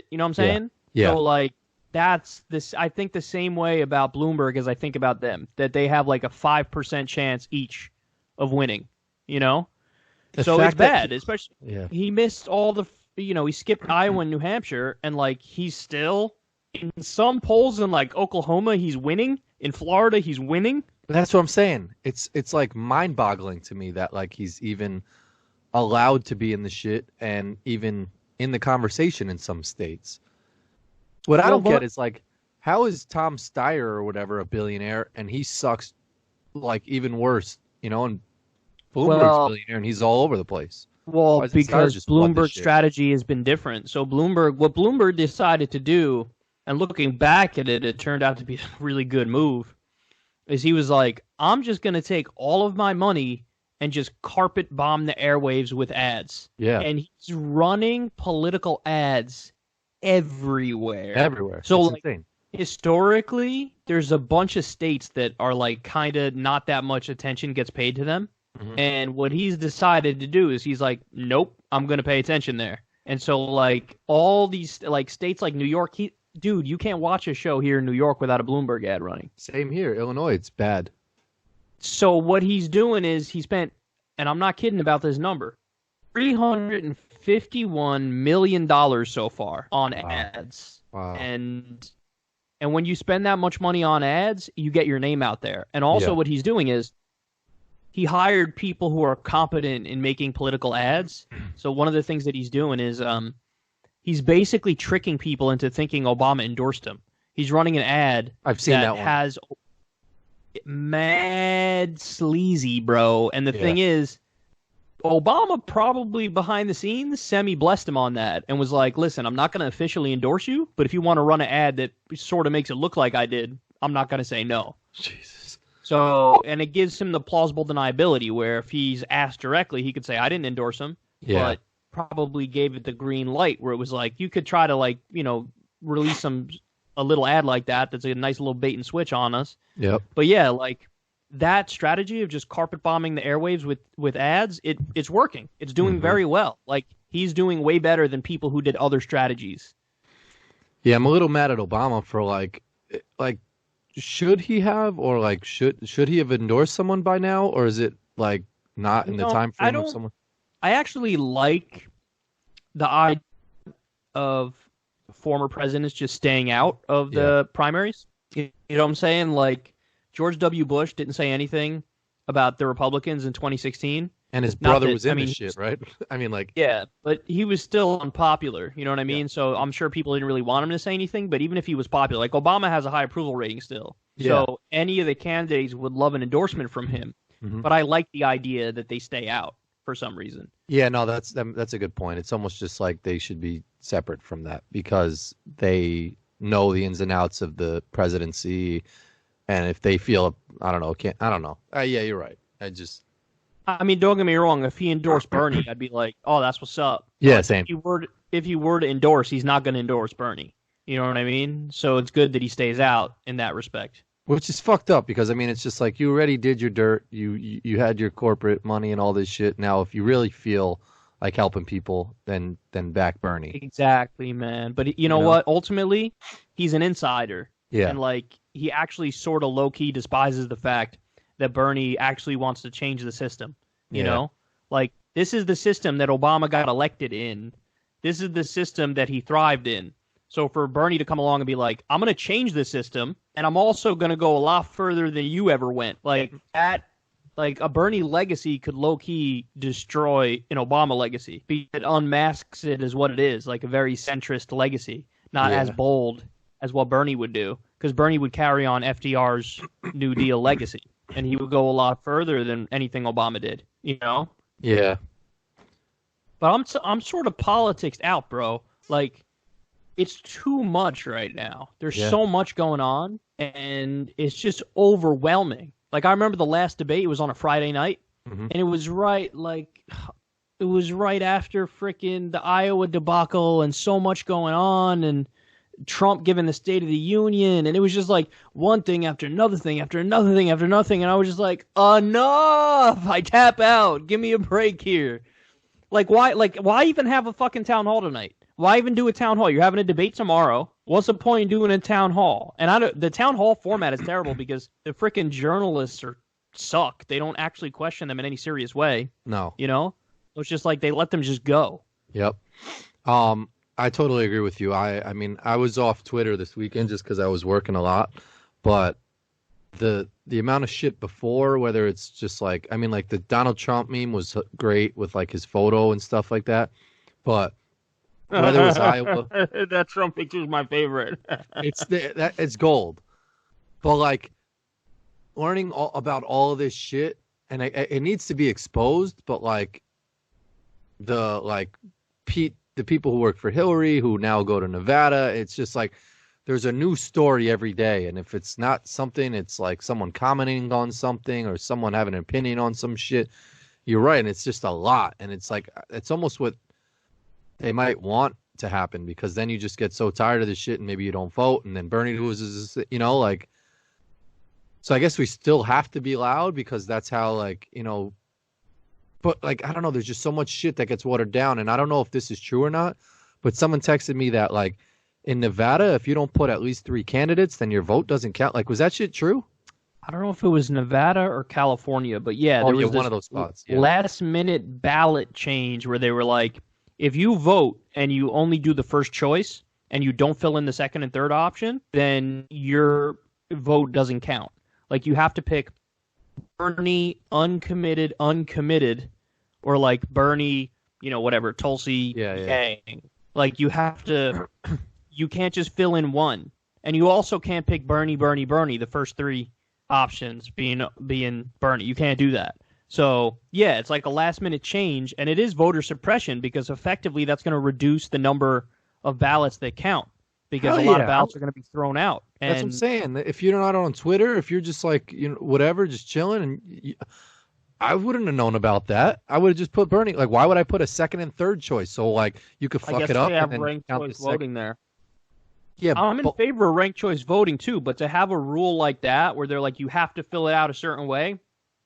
You know what I'm saying? Yeah. So, like, that's this. I think the same way about Bloomberg as I think about them, that they have like a 5% chance each of winning, you know? So it's bad, especially he missed all the, he skipped Iowa and New Hampshire, and like he's still in some polls in like Oklahoma, he's winning. In Florida, he's winning. That's what I'm saying. It's like mind-boggling to me that like he's even allowed to be in the shit and even in the conversation in some states. What I don't get is like, how is Tom Steyer or whatever a billionaire and he sucks like even worse, and Bloomberg's a billionaire and he's all over the place. Well, because Bloomberg's strategy has been different. So what Bloomberg decided to do, and looking back at it, it turned out to be a really good move, is he was like, I'm just going to take all of my money and just carpet bomb the airwaves with ads. Yeah. And he's running political ads everywhere. So like, insane. Historically, there's a bunch of states that are like kind of not that much attention gets paid to them. Mm-hmm. And what he's decided to do is he's like, nope, I'm going to pay attention there. And so like all these like states like New York, dude, you can't watch a show here in New York without a Bloomberg ad running. Same here. Illinois, it's bad. So what he's doing is he spent, and I'm not kidding about this number, $351 million so far on ads. Wow. And when you spend that much money on ads, you get your name out there. And also what he's doing is he hired people who are competent in making political ads. So one of the things that he's doing is he's basically tricking people into thinking Obama endorsed him. He's running an ad that has mad sleazy, bro. And the thing is, Obama probably behind the scenes semi-blessed him on that and was like, listen, I'm not going to officially endorse you, but if you want to run an ad that sort of makes it look like I did, I'm not going to say no. Jesus. So, and it gives him the plausible deniability where if he's asked directly, he could say, I didn't endorse him, but probably gave it the green light where it was like, you could try to like, release a little ad like that that's a nice little bait and switch on us. Yep. But yeah, like that strategy of just carpet bombing the airwaves with ads, it's working. It's doing very well. Like he's doing way better than people who did other strategies. Yeah, I'm a little mad at Obama for like should he have or like should he have endorsed someone by now, or is it like not in the time frame of someone? I actually like the idea of former presidents just staying out of the primaries. You know what I'm saying? Like George W. Bush didn't say anything about the Republicans in 2016. And his brother was in this shit, right? I mean, like... Yeah, but he was still unpopular, you know what I mean? Yeah. So I'm sure people didn't really want him to say anything, but even if he was popular, like Obama has a high approval rating still. Yeah. So any of the candidates would love an endorsement from him. Mm-hmm. But I like the idea that they stay out for some reason. Yeah, no, that's a good point. It's almost just like they should be separate from that because they know the ins and outs of the presidency. And if they feel, I don't know. Yeah, you're right. I mean, don't get me wrong. If he endorsed Bernie, I'd be like, "Oh, that's what's up." Yeah, but same. If you were to endorse, he's not going to endorse Bernie. You know what I mean? So it's good that he stays out in that respect. Which is fucked up because I mean, it's just like you already did your dirt. You had your corporate money and all this shit. Now, if you really feel like helping people, then back Bernie. Exactly, man. But you know what? Ultimately, he's an insider. Yeah. And like he actually sort of low key despises the fact that Bernie actually wants to change the system. You know? Like, this is the system that Obama got elected in. This is the system that he thrived in. So for Bernie to come along and be like, I'm going to change the system, and I'm also going to go a lot further than you ever went. Like, like a Bernie legacy could low-key destroy an Obama legacy. It unmasks it as what it is, like a very centrist legacy, not as bold as what Bernie would do. Because Bernie would carry on FDR's New Deal legacy. And he would go a lot further than anything Obama did, you know? Yeah. But I'm sort of politicsed out, bro. Like, it's too much right now. There's so much going on, and it's just overwhelming. Like, I remember the last debate was on a Friday night, and it was right after frickin' the Iowa debacle and so much going on, and Trump giving the State of the Union, and it was just like one thing after another thing after another thing after another thing, and I was just like, enough! I tap out. Give me a break here. Like, why even have a fucking town hall tonight? Why even do a town hall? You're having a debate tomorrow. What's the point in doing a town hall? And the town hall format is terrible because the frickin' journalists suck. They don't actually question them in any serious way. No. You know? So it's just like they let them just go. Yep. I totally agree with you. I mean, I was off Twitter this weekend just because I was working a lot, but the amount of shit before, whether it's just like, I mean, like the Donald Trump meme was great with like his photo and stuff like that, but whether it was Iowa, that Trump picture is my favorite. it's gold, but like learning about all of this shit, and it needs to be exposed, but like the people who work for Hillary, who now go to Nevada, it's just like there's a new story every day. And if it's not something, it's like someone commenting on something or someone having an opinion on some shit. You're right. And it's just a lot. And it's like, it's almost what they might want to happen because then you just get so tired of this shit and maybe you don't vote. And then Bernie loses, like, so I guess we still have to be loud because that's how, like, but, like, I don't know, there's just so much shit that gets watered down, and I don't know if this is true or not, but someone texted me that, like, in Nevada, if you don't put at least 3 candidates, then your vote doesn't count. Like, was that shit true? I don't know if it was Nevada or California, but yeah, there was one of those spots. Yeah. Last-minute ballot change where they were like, if you vote and you only do the first choice and you don't fill in the second and third option, then your vote doesn't count. Like, you have to pick Bernie, uncommitted, or like Bernie, whatever, Tulsi Gang. Like, you have to, you can't just fill in one. And you also can't pick Bernie, the first 3 options being Bernie. You can't do that. So, yeah, it's like a last-minute change, and it is voter suppression because effectively that's going to reduce the number of ballots that count because Hell a lot of yeah. ballots are going to be thrown out. That's what I'm And saying. If you're not on Twitter, if you're just like, whatever, just chilling, I wouldn't have known about that. I would have just put Bernie. Like, why would I put a second and third choice? So, like, you could I fuck guess it up they have and then ranked count choice the second. voting there. Yeah, I'm in favor of ranked choice voting too, but to have a rule like that where they're like, you have to fill it out a certain way,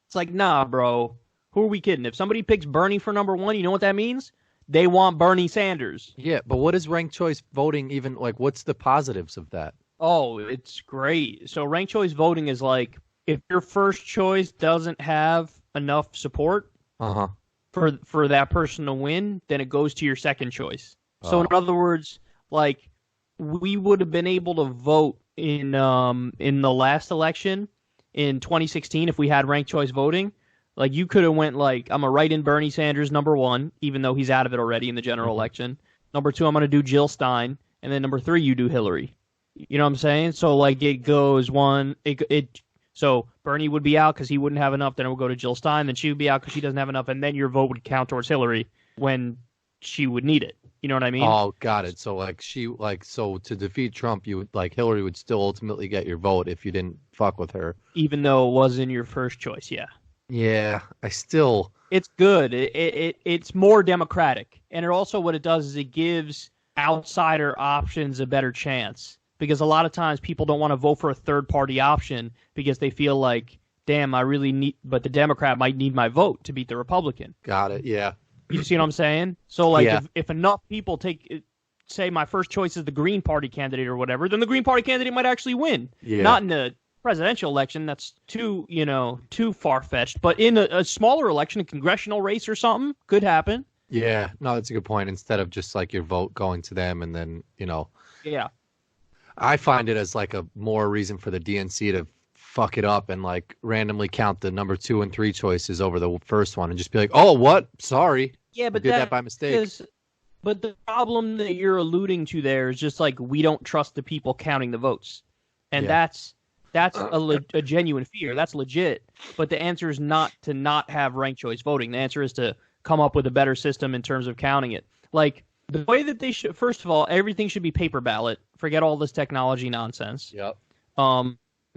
it's like, nah, bro. Who are we kidding? If somebody picks Bernie for number one, you know what that means? They want Bernie Sanders. yeah, but what is ranked choice voting even like? What's the positives of that? Oh, it's great. So ranked choice voting is like if your first choice doesn't have enough support Uh-huh. for that person to win, then it goes to your second choice. So in other words, like we would have been able to vote in the last election in 2016 if we had ranked choice voting. Like you could have went like I'm gonna write in Bernie Sanders number one, even though he's out of it already in the general election. Number two, I'm gonna do Jill Stein, and then number three, you do Hillary. You know what I'm saying? So like it goes one, so Bernie would be out because he wouldn't have enough. Then it would go to Jill Stein. Then she would be out because she doesn't have enough, and then your vote would count towards Hillary when she would need it. You know what I mean? Oh, got it. So so to defeat Trump, you would like Hillary would still ultimately get your vote if you didn't fuck with her. Even though it wasn't your first choice, yeah. Yeah, I still. It's good. It's more democratic, and it also what it does is it gives outsider options a better chance because a lot of times people don't want to vote for a third party option because they feel like, damn, I really need, but the Democrat might need my vote to beat the Republican. Got it. Yeah. You see what I'm saying? So like Yeah. if enough people say my first choice is the Green Party candidate or whatever, then the Green Party candidate might actually win. Yeah. Not in a presidential election, that's too far-fetched, but in a smaller election, a congressional race or something, could happen. Yeah. No, that's a good point. Instead of just like your vote going to them and then, Yeah. I find it as like a more reason for the DNC to fuck it up and like randomly count the number 2 and 3 choices over the first one and just be like, oh, what? Sorry. Yeah, but I did that by mistake. But the problem that you're alluding to there is just like we don't trust the people counting the votes. And Yeah. that's a genuine fear. That's legit. But the answer is not to not have ranked choice voting. The answer is to come up with a better system in terms of counting it. Like the way that they should, first of all, everything should be paper ballot. Forget all this technology nonsense. Yep.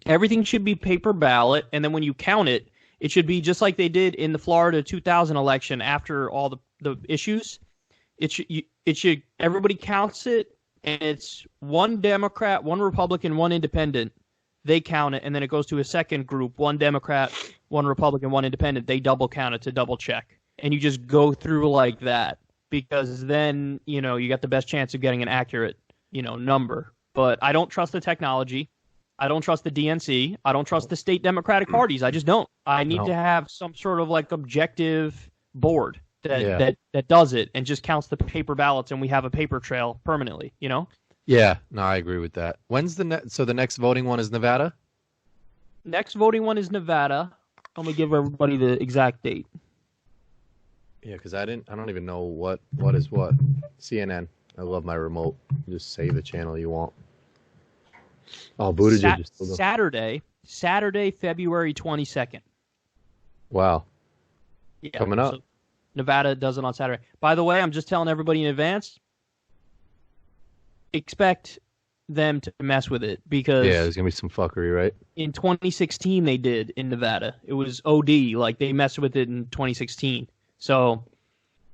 Everything should be paper ballot. And then when you count it, it should be just like they did in the Florida 2000 election after all the issues. It should everybody counts it, and it's one Democrat, one Republican, one Independent. They count it, and then it goes to a second group, one Democrat, one Republican, one Independent. They double count it to double check, and you just go through like that because then you got the best chance of getting an accurate number. But I don't trust the technology. I don't trust the DNC. I don't trust the state Democratic parties. I just don't. I need to have some sort of like objective board that does it and just counts the paper ballots, and we have a paper trail permanently. Yeah. No, I agree with that. When's so the next voting one is Nevada? Next voting one is Nevada. Let me give everybody the exact date. Yeah, because I don't even know what is what. CNN. I love my remote. You just say the channel you want. Oh, Buttigieg is still going. Saturday, February 22nd. Wow. Yeah, Coming up. So Nevada does it on Saturday. By the way, I'm just telling everybody in advance, expect them to mess with it because Yeah, there's going to be some fuckery, right? in 2016 they did in Nevada. It was OD. Like, they messed with it in 2016. So,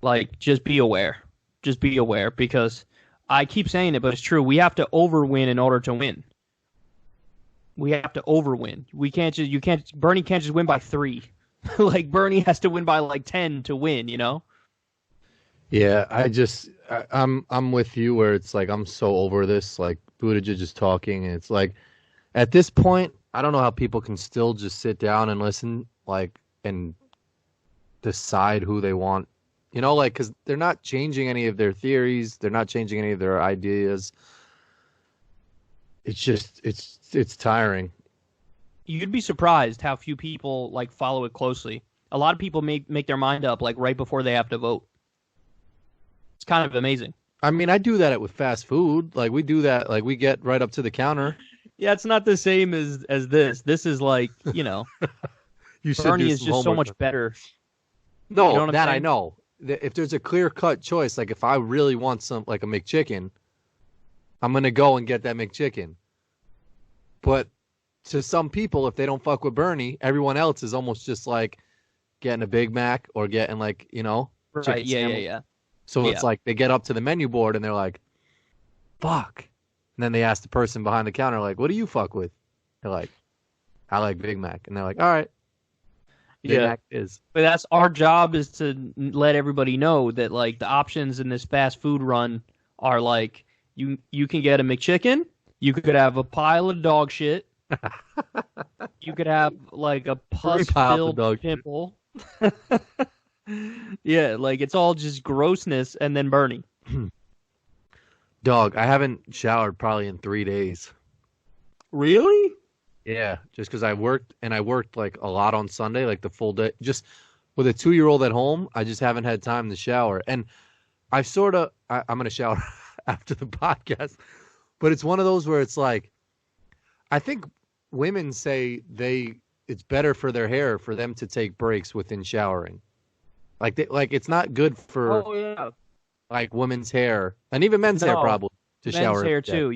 like, just be aware. Just be aware because I keep saying it, but it's true. We have to overwin in order to win. We have to overwin. Bernie can't just win by 3. Like, Bernie has to win by like 10 to win, Yeah, I'm with you where it's like I'm so over this. Like Buttigieg is talking, and it's like at this point, I don't know how people can still just sit down and listen, like, and decide who they want. Because they're not changing any of their theories, they're not changing any of their ideas. It's just it's tiring. You'd be surprised how few people like follow it closely. A lot of people make their mind up like right before they have to vote. It's kind of amazing. I mean, I do that with fast food. Like we do that. Like we get right up to the counter. Yeah, it's not the same as this. This is like, You should Bernie do is some just so homework. much better. No, You know what I'm that I saying? know. If there's a clear-cut choice, like if I really want some, like a McChicken, I'm gonna go and get that McChicken. But to some people, if they don't fuck with Bernie, everyone else is almost just like getting a Big Mac or getting like, Right? chicken Yeah, sandwich. yeah. So Yeah. it's like they get up to the menu board and they're like, fuck. And then they ask the person behind the counter, like, what do you fuck with? They're like, I like Big Mac. And they're like, all right, Big Yeah. Mac is. But that's our job, is to let everybody know that like the options in this fast food run are like you can get a McChicken, you could have a pile of dog shit, you could have like a Pile of dog pus-filled shit. pimple. Yeah, like it's all just grossness, and then Bernie. Dog, I haven't showered probably in 3 days. Really? Yeah, just because I worked like a lot on Sunday, like the full day. Just with a 2-year-old at home, I just haven't had time to shower. And I'm going to shower after the podcast, but it's one of those where it's like, I think women say it's better for their hair for them to take breaks within showering. Like it's not good for Oh yeah. like women's hair and even men's hair No, probably to Men's shower. hair every day. too.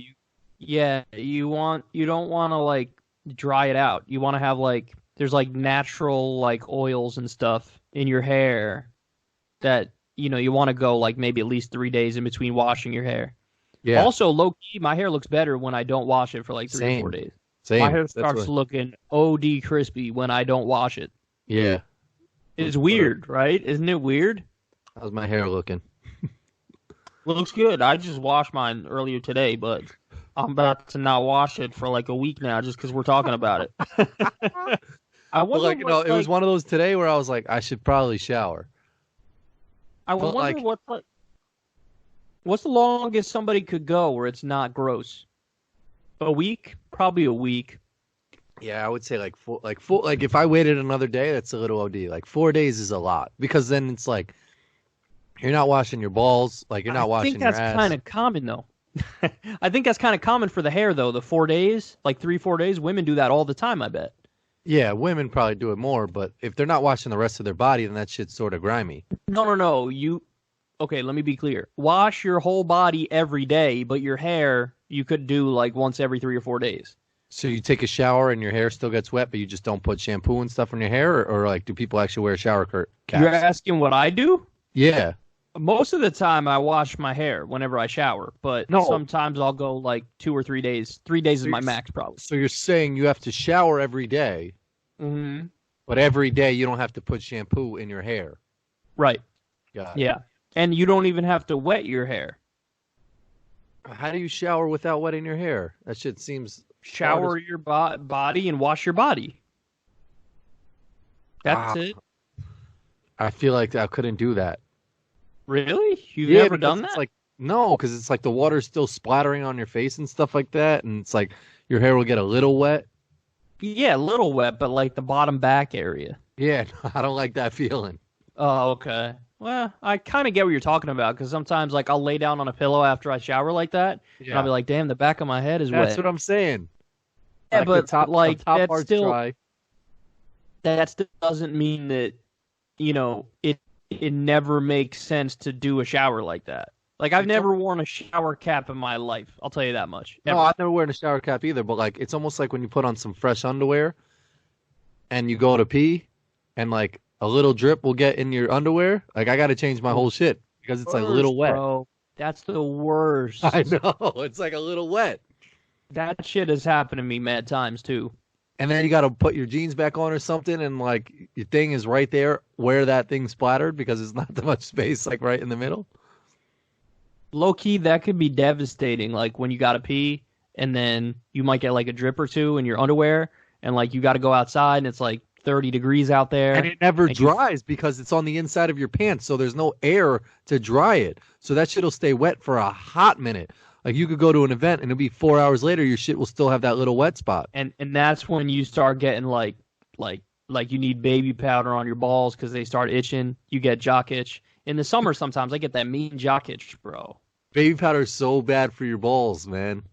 You don't want to like dry it out. You want to have like there's like natural like oils and stuff in your hair that you want to go like maybe at least 3 days in between washing your hair. Yeah. Also, low key, my hair looks better when I don't wash it for like 3 or Same. 4 days. Same. My hair That's starts what- looking OD crispy when I don't wash it. Yeah. It's weird, right? Isn't it weird? How's my hair looking? Looks good. I just washed mine earlier today, but I'm about to not wash it for like a week now just because we're talking about it. I But wonder like, it was one of those today where I was like, I should probably shower. I but, wonder like- what's the longest somebody could go where it's not gross? A week? Probably a week. Yeah, I would say like four, like if I waited another day, that's a little OD. Like 4 days is a lot because then it's like you're not washing your balls, like you're not I washing think that's your ass. kind of common though. I think that's kind of common for the hair though. The 4 days, like 3-4 days, women do that all the time. I bet. Yeah, women probably do it more, but if they're not washing the rest of their body, then that shit's sort of grimy. No. Okay, let me be clear. Wash your whole body every day, but your hair you could do like once every 3 or 4 days. So you take a shower and your hair still gets wet, but you just don't put shampoo and stuff in your hair, or like do people actually wear shower caps? You're asking what I do? Yeah. Most of the time, I wash my hair whenever I shower, but No. sometimes I'll go like 2 or 3 days. 3 days is my max, probably. So you're saying you have to shower every day, Mm-hmm. but every day you don't have to put shampoo in your hair. Right. Got it. Yeah. And you don't even have to wet your hair. How do you shower without wetting your hair? That shit seems Shower your body and wash your body. That's Ah. it. I feel like I couldn't do that. Really? You've Yeah, never because done it's that? like no, because it's like the water's still splattering on your face and stuff like that, and it's like your hair will get a little wet. Yeah, a little wet, but like the bottom back area. Yeah, I don't like that feeling. Oh, okay. Well, I kind of get what you're talking about because sometimes, like, I'll lay down on a pillow after I shower like that, and I'll be like, "Damn, the back of my head is That's wet." what I'm saying. Yeah, Like, but the top, like the top that's part's still dry. that still doesn't mean that it never makes sense to do a shower like that. Like I've never worn a shower cap in my life. I'll tell you that much. No, I've never worn a shower cap either, but like it's almost like when you put on some fresh underwear and you go to pee and like a little drip will get in your underwear. Like I got to change my whole shit because it's like a little wet. Bro. That's the worst. I know. It's like a little wet. That shit has happened to me mad times too. And then you got to put your jeans back on or something, and like your thing is right there where that thing splattered because it's not that much space, like right in the middle. Low key, that could be devastating. Like when you gotta pee, and then you might get like a drip or two in your underwear, and like you gotta go outside, and it's like 30 degrees out there. And it never And you- dries because it's on the inside of your pants, so there's no air to dry it. So that shit'll stay wet for a hot minute. Like you could go to an event and it'll be 4 hours later, your shit will still have that little wet spot. And that's when you start getting like you need baby powder on your balls because they start itching. You get jock itch. In the summer, sometimes I get that mean jock itch, bro. Baby powder is so bad for your balls, man.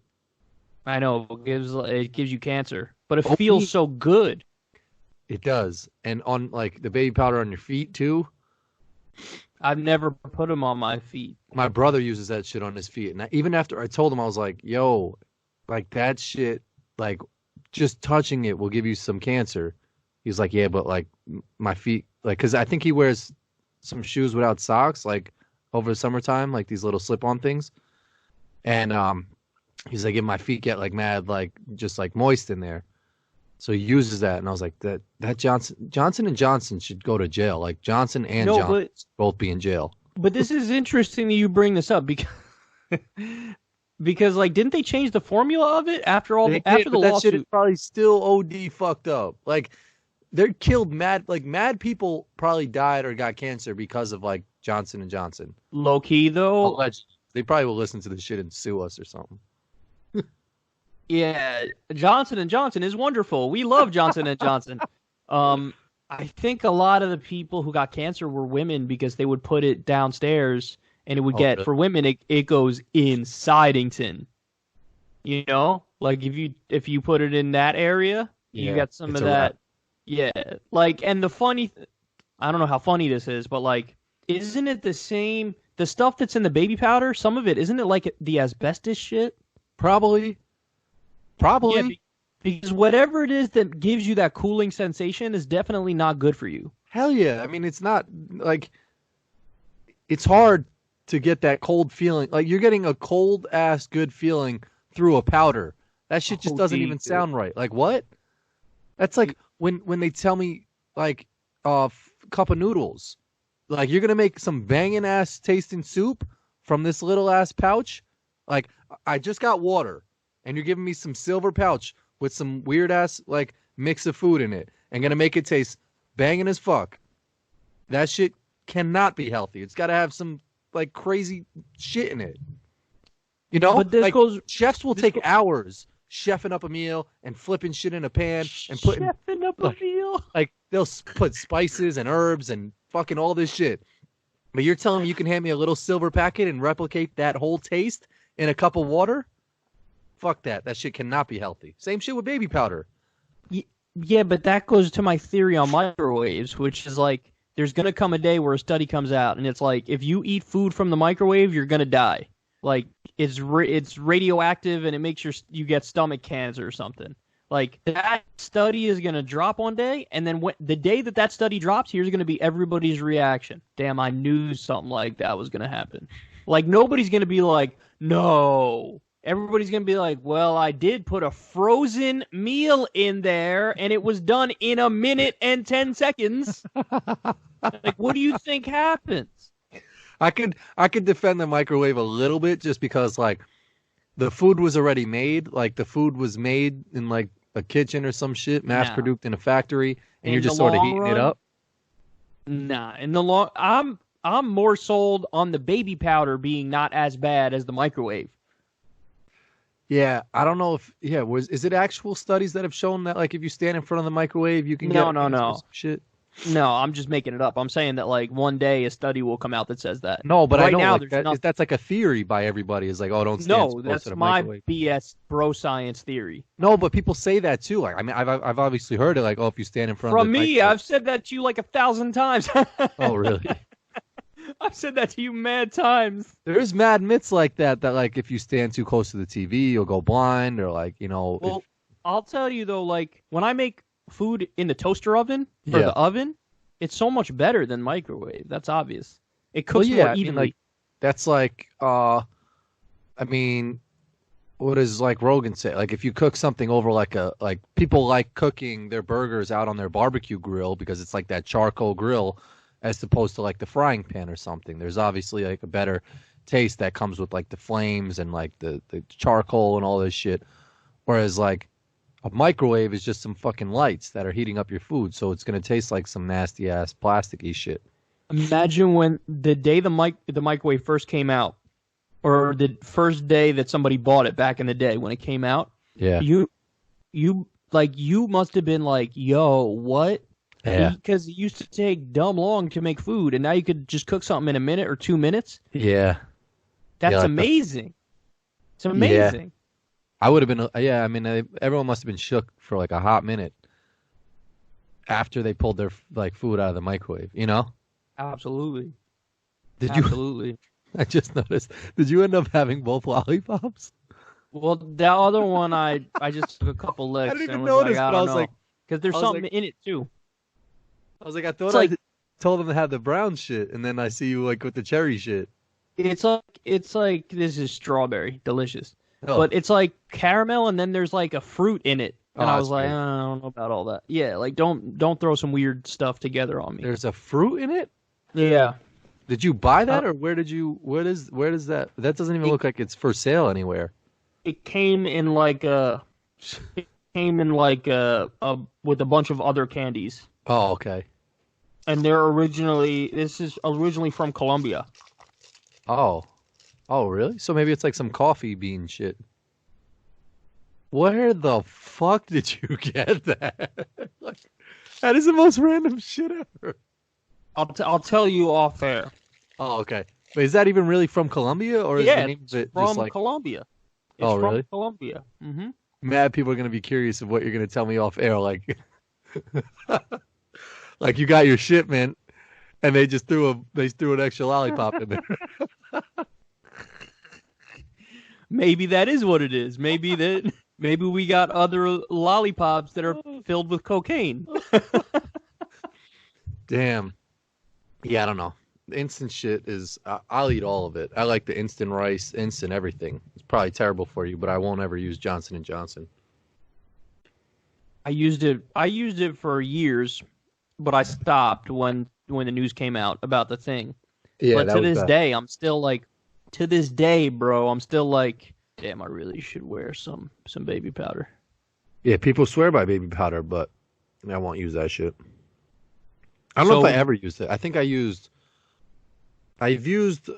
I know it gives you cancer, but it Oh, feels me- so good. It does. And on like the baby powder on your feet too. I've never put them on my feet. My brother uses that shit on his feet. And even after I told him, I was like, yo, like that shit, like just touching it will give you some cancer. He's like, yeah, but like my feet, like, cause I think he wears some shoes without socks, like over the summertime, like these little slip-on things. And he's like, yeah, my feet get like mad, like just like moist in there. So he uses that, and I was like, that Johnson and Johnson should go to jail. Like Johnson and Johnson both be in jail. But this is interesting that you bring this up because because like didn't they change the formula of it after the lawsuit? That shit is probably still OD fucked up. Like they're killed mad people probably died or got cancer because of like Johnson and Johnson. Low key though. Allegedly. They probably will listen to this shit and sue us or something. Yeah, Johnson and Johnson is wonderful. We love Johnson and Johnson. I think a lot of the people who got cancer were women because they would put it downstairs and it would really? For women it goes insidington. You know? Like if you put it in that area, you got some of that. Yeah. Like and the I don't know how funny this is, but like isn't it the same the stuff that's in the baby powder, some of it isn't it like the asbestos shit? Probably. Yeah, because whatever it is that gives you that cooling sensation is definitely not good for you. Hell yeah. I mean, it's not like it's hard to get that cold feeling. Like you're getting a cold ass good feeling through a powder. That shit just doesn't even sound right. Like what? That's like when they tell me like cup of noodles. Like you're going to make some banging ass tasting soup from this little ass pouch? Like I just got water. And you're giving me some silver pouch with some weird ass like mix of food in it and gonna make it taste banging as fuck. That shit cannot be healthy. It's got to have some like crazy shit in it. You know, but this like, chefs will take hours chefing up a meal and flipping shit in a pan and putting chefing up a meal. Like they'll put spices and herbs and fucking all this shit. But you're telling me you can hand me a little silver packet and replicate that whole taste in a cup of water? Fuck that. That shit cannot be healthy. Same shit with baby powder. Yeah, but that goes to my theory on microwaves, which is like there's going to come a day where a study comes out and it's like if you eat food from the microwave, you're going to die. Like it's radioactive and it makes you get stomach cancer or something. Like that study is going to drop one day and then the day that study drops, here's going to be everybody's reaction. Damn, I knew something like that was going to happen. Like nobody's going to be like, "No." Everybody's going to be like, well, I did put a frozen meal in there, and it was done in 1 minute and 10 seconds. Like, what do you think happens? I could defend the microwave a little bit just because, like, the food was already made. Like, the food was made in, like, a kitchen or some shit, mass-produced in a factory, and you're just sort of heating it up. Nah, in the long... I'm more sold on the baby powder being not as bad as the microwave. Yeah, I don't know if is it actual studies that have shown that like if you stand in front of the microwave you can get no shit? No, I'm just making it up. I'm saying that like one day a study will come out that says that. No, but right now that's like a theory by everybody. Is like, oh, don't stand close to the microwave. No, that's my BS bro science theory. No, but people say that too. Like I mean, I've obviously heard it. Like, oh, if you stand in front of the microwave. I've said that to you like 1,000 times. Oh, really? I've said that to you mad times. There's mad myths like that like if you stand too close to the TV, you'll go blind or like, you know. Well, I'll tell you though, like when I make food in the toaster oven or the oven, it's so much better than microwave. That's obvious. It cooks more evenly. I mean, like, that's like, I mean, what does like Rogan say? Like if you cook something over like people like cooking their burgers out on their barbecue grill because it's like that charcoal grill as opposed to like the frying pan or something. There's obviously like a better taste that comes with like the flames and like the charcoal and all this shit. Whereas like a microwave is just some fucking lights that are heating up your food. So it's going to taste like some nasty ass plasticky shit. Imagine when the day the microwave first came out or the first day that somebody bought it back in the day when it came out. Yeah. You must have been like, yo, what? Yeah. Because it used to take dumb long to make food, and now you could just cook something in 1 minute or 2 minutes. Yeah. That's amazing. It's amazing. Yeah. I would have been, I mean, everyone must have been shook for like a hot minute. after they pulled their like food out of the microwave, you know? Absolutely. Did you? Absolutely. I just noticed. Did you end up having both lollipops? Well, that other one, I just took a couple licks. I didn't even and was notice, like, I but I don't was know. like, Because there's I was something like- in it, too. I was like, I thought It's like- told them to have the brown shit, and then I see you like with the cherry shit. It's like this is strawberry, delicious. Oh, But it's like caramel, and then there's like a fruit in it. And Oh, I was that's like, weird. I don't know about all that. Yeah, like don't throw some weird stuff together on me. there's a fruit in it. Yeah. Did you buy that, or where does that? That doesn't even look like it's for sale anywhere. It came in like a with a bunch of other candies. Oh, okay. And this is originally from Colombia. Oh, really? So maybe it's like some coffee bean shit. Where the fuck did you get that? Like, that is the most random shit ever. I'll tell you off air. Oh, okay. But is that even really from Colombia, or is Yeah, the name of it From just like? Colombia. It's Oh, really? from Colombia. Mm-hmm. Mad people are gonna be curious of what you're gonna tell me off air, like, like you got your shipment, and they just threw an extra lollipop in there. Maybe that is what it is. Maybe we got other lollipops that are filled with cocaine. Damn. Yeah, I don't know. The instant shit is. I'll eat all of it. I like the instant rice, instant everything. It's probably terrible for you, but I won't ever use Johnson and Johnson. I used it for years, but I stopped when the news came out about the thing. Yeah, but that to was this bad. day, I'm still like, bro, I'm still like, damn, I really should wear some baby powder. Yeah, people swear by baby powder, but I won't use that shit. I don't know if I ever used it. I think I've used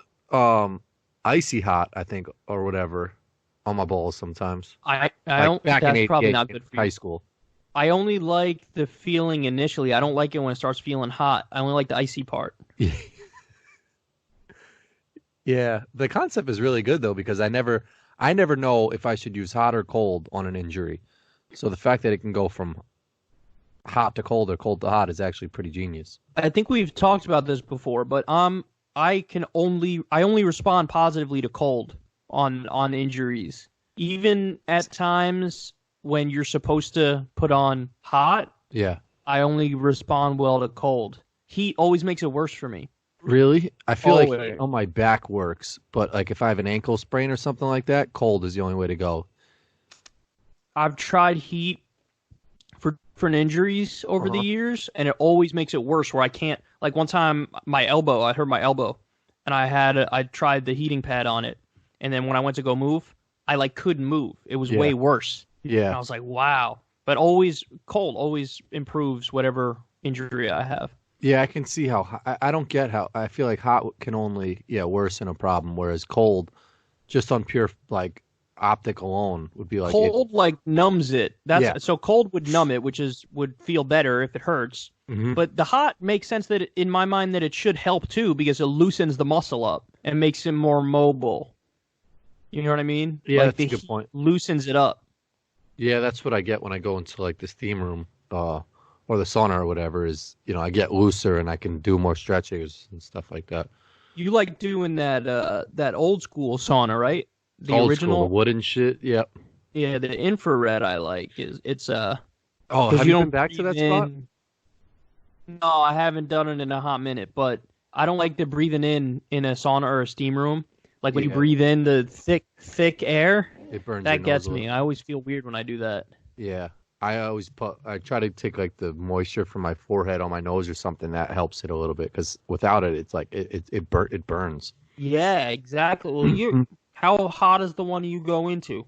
Icy Hot, I think, or whatever, on my balls sometimes. I Like don't. back That's in probably 88 not in good for high you. school. I only like the feeling initially. I don't like it when it starts feeling hot. I only like the icy part. Yeah, the concept is really good though, because I never know if I should use hot or cold on an injury. So the fact that it can go from hot to cold or cold to hot is actually pretty genius. I think we've talked about this before, but I only respond positively to cold on injuries. Even at times when you're supposed to put on hot, Yeah. I only respond well to cold. Heat always makes it worse for me. Really? I feel Always. like on my back works, but like if I have an ankle sprain or something like that, cold is the only way to go. I've tried heat for different injuries over the years, and it always makes it worse where I can't. Like one time, I hurt my elbow, and I tried the heating pad on it, and then when I went to go move, I like couldn't move. It was way worse. And I Yeah. was like, wow. But always cold always improves whatever injury I have. Yeah, I can see how I don't get how I feel like hot can only worsen a problem, whereas cold, just on pure like optic alone, would be like Cold like numbs it. So cold would numb it, would feel better if it hurts. Mhm. But the hot makes sense that in my mind that it should help too because it loosens the muscle up and makes it more mobile. You know what I mean? Yeah, like that's the a good heat point. loosens it up. Yeah, that's what I get when I go into like the steam room, or the sauna or whatever. Is I get looser and I can do more stretches and stuff like that. You like doing that old school sauna, right? The Old original, school, the wooden shit. Yep. yeah, the infrared I like it's Oh, 'cause have you you been don't back to that breathe spot? in. No, I haven't done it in a hot minute, but I don't like the breathing in a sauna or a steam room. Like when you Yeah. breathe in the thick air, It burns. that your gets nose a me. little. I always feel weird when I do that. Yeah, I try to take like the moisture from my forehead on my nose or something that helps it a little bit because without it, it's like it burns. Yeah, exactly. Well, how hot is the one you go into?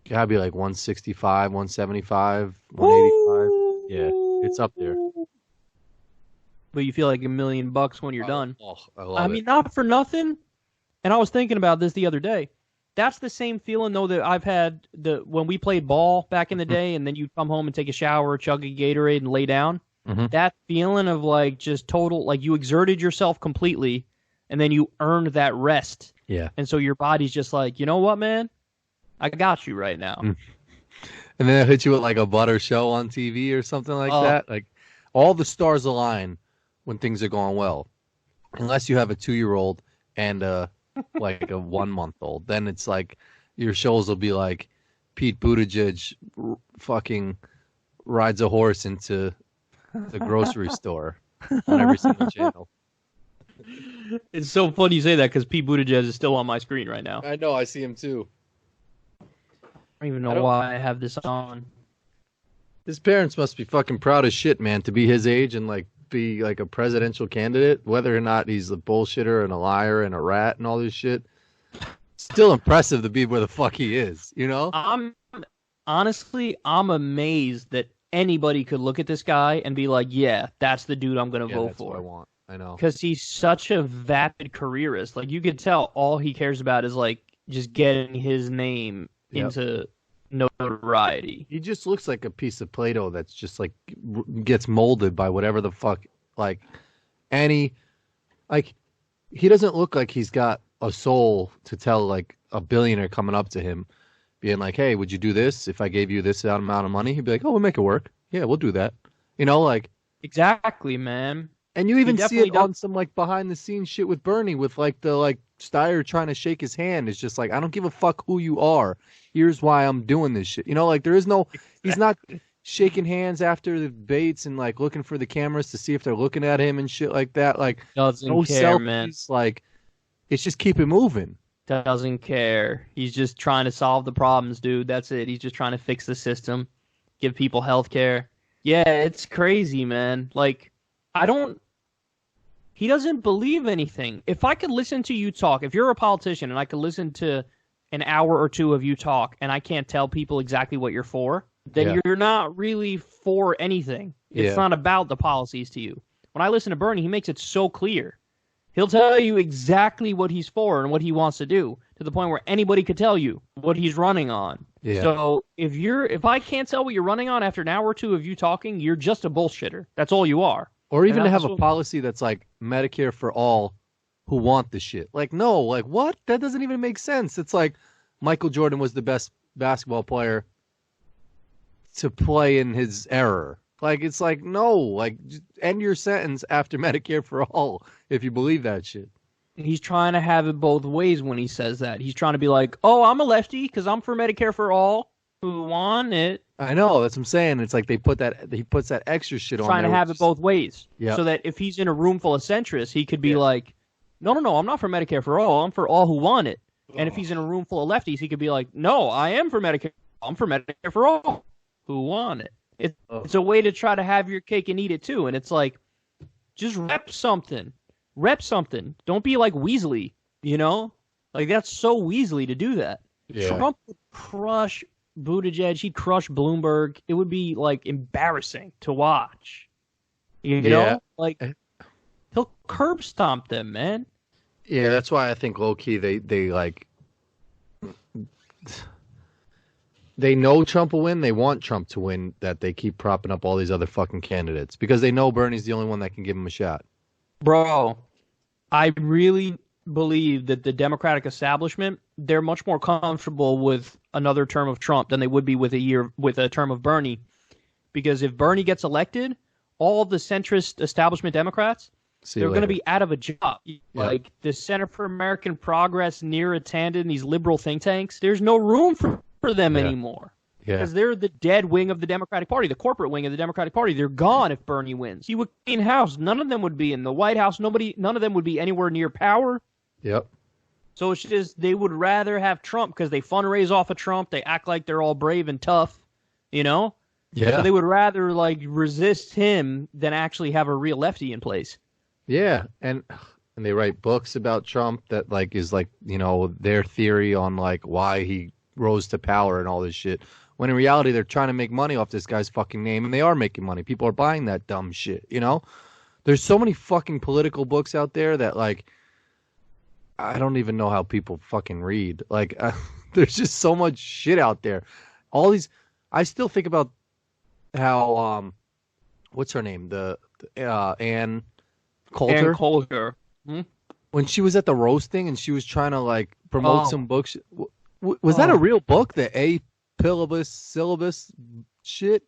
Gotta be like 165, 175, 185. Yeah, it's up there. But you feel like $1,000,000 when you're done. Oh, I love I it. mean, not for nothing. And I was thinking about this the other day. That's the same feeling though that I've had when we played ball back in the day, and then you'd come home and take a shower, chug a Gatorade, and lay down. Mhm. That feeling of like just total, like you exerted yourself completely, and then you earned that rest, Yeah. and so your body's just like, you know what, man, I got you right now. And then it hit you with like a butter show on TV or something like Oh. that. Like all the stars align when things are going well, unless you have a 2-year-old and like a 1-month-old. Then it's like your shows will be like Pete Buttigieg fucking rides a horse into the grocery store on every single channel. It's so funny you say that because Pete Buttigieg is still on my screen right now. I know, I see him too. I don't even know why I have this on. His parents must be fucking proud as shit, man, to be his age and like be like a presidential candidate, whether or not he's a bullshitter and a liar and a rat and all this shit. Still impressive to be where the fuck he is, you know? I'm amazed that anybody could look at this guy and be like, yeah, that's the dude I'm going to vote that's for. What I want. I know. Because he's such a vapid careerist. Like, you could tell all he cares about is, like, just getting his name into notoriety. He just looks like a piece of Play-Doh that's just, like, gets molded by whatever the fuck, like, he doesn't look like he's got a soul to tell, like, a billionaire coming up to him, being like, hey, would you do this if I gave you this amount of money? He'd be like, oh, we'll make it work. Yeah, we'll do that. You know, like. Exactly, man. And you even see it on some, like, behind-the-scenes shit with Bernie with, like, the, like, Steyer trying to shake his hand. It's just like, I don't give a fuck who you are. Here's why I'm doing this shit. You know, like, there is no, he's not shaking hands after the debates and, like, looking for the cameras to see if they're looking at him and shit like that. Like, doesn't no care, selfies. Man. Like, it's just keep it moving. Doesn't care. He's just trying to solve the problems, dude. That's it. He's just trying to fix the system, give people health care. Yeah, it's crazy, man. Like, he doesn't believe anything. If I could listen to you talk, if you're a politician and I could listen to an hour or two of you talk and I can't tell people exactly what you're for, then you're not really for anything. It's not about the policies to you. When I listen to Bernie, he makes it so clear. He'll tell you exactly what he's for and what he wants to do, to the point where anybody could tell you what he's running on. Yeah. So if I can't tell what you're running on after an hour or two of you talking, you're just a bullshitter. That's all you are. Or even to have a policy that's like Medicare for all who want the shit. Like, no, like, what? That doesn't even make sense. It's like Michael Jordan was the best basketball player to play in his era. Like, it's like, no, like, just end your sentence after Medicare for all if you believe that shit. He's trying to have it both ways when he says that. He's trying to be like, oh, I'm a lefty because I'm for Medicare for all who want it. I know, that's what I'm saying. It's like he puts that extra shit on there. Trying to have it both ways. Yeah. So that if he's in a room full of centrists, he could be like, no, I'm not for Medicare for all. I'm for all who want it. And if he's in a room full of lefties, he could be like, no, I am for Medicare. I'm for Medicare for all who want it. It's a way to try to have your cake and eat it too. And it's like, just rep something. Rep something. Don't be like Weasley, you know? Like, that's so Weasley to do that. Yeah. Trump would crush Buttigieg. He'd crush Bloomberg. It would be, like, embarrassing to watch. You know? Like, he'll curb stomp them, man. Yeah, that's why I think low-key they like... They know Trump will win. They want Trump to win, that they keep propping up all these other fucking candidates. Because they know Bernie's the only one that can give him a shot. Bro, I really believe that the Democratic establishment, they're much more comfortable with another term of Trump than they would be with a term of Bernie. Because if Bernie gets elected, all of the centrist establishment Democrats, they're going to be out of a job. Yep. Like the Center for American Progress, Neera Tanden, these liberal think tanks, there's no room for them anymore. Because they're the dead wing of the Democratic Party, the corporate wing of the Democratic Party. They're gone if Bernie wins. He would be in House. None of them would be in the White House. None of them would be anywhere near power. Yep. So it's just they would rather have Trump because they fundraise off of Trump. They act like they're all brave and tough, you know? Yeah. So they would rather like resist him than actually have a real lefty in place. Yeah, and they write books about Trump that like is like, you know, their theory on like why he rose to power and all this shit. When in reality, they're trying to make money off this guy's fucking name, and they are making money. People are buying that dumb shit, you know? There's so many fucking political books out there that, like, I don't even know how people fucking read. Like, there's just so much shit out there. All these, I still think about how, what's her name? Ann Coulter? Ann Coulter. Hmm? When she was at the roasting and she was trying to, like, promote some books. Was that a real book? The syllabus shit?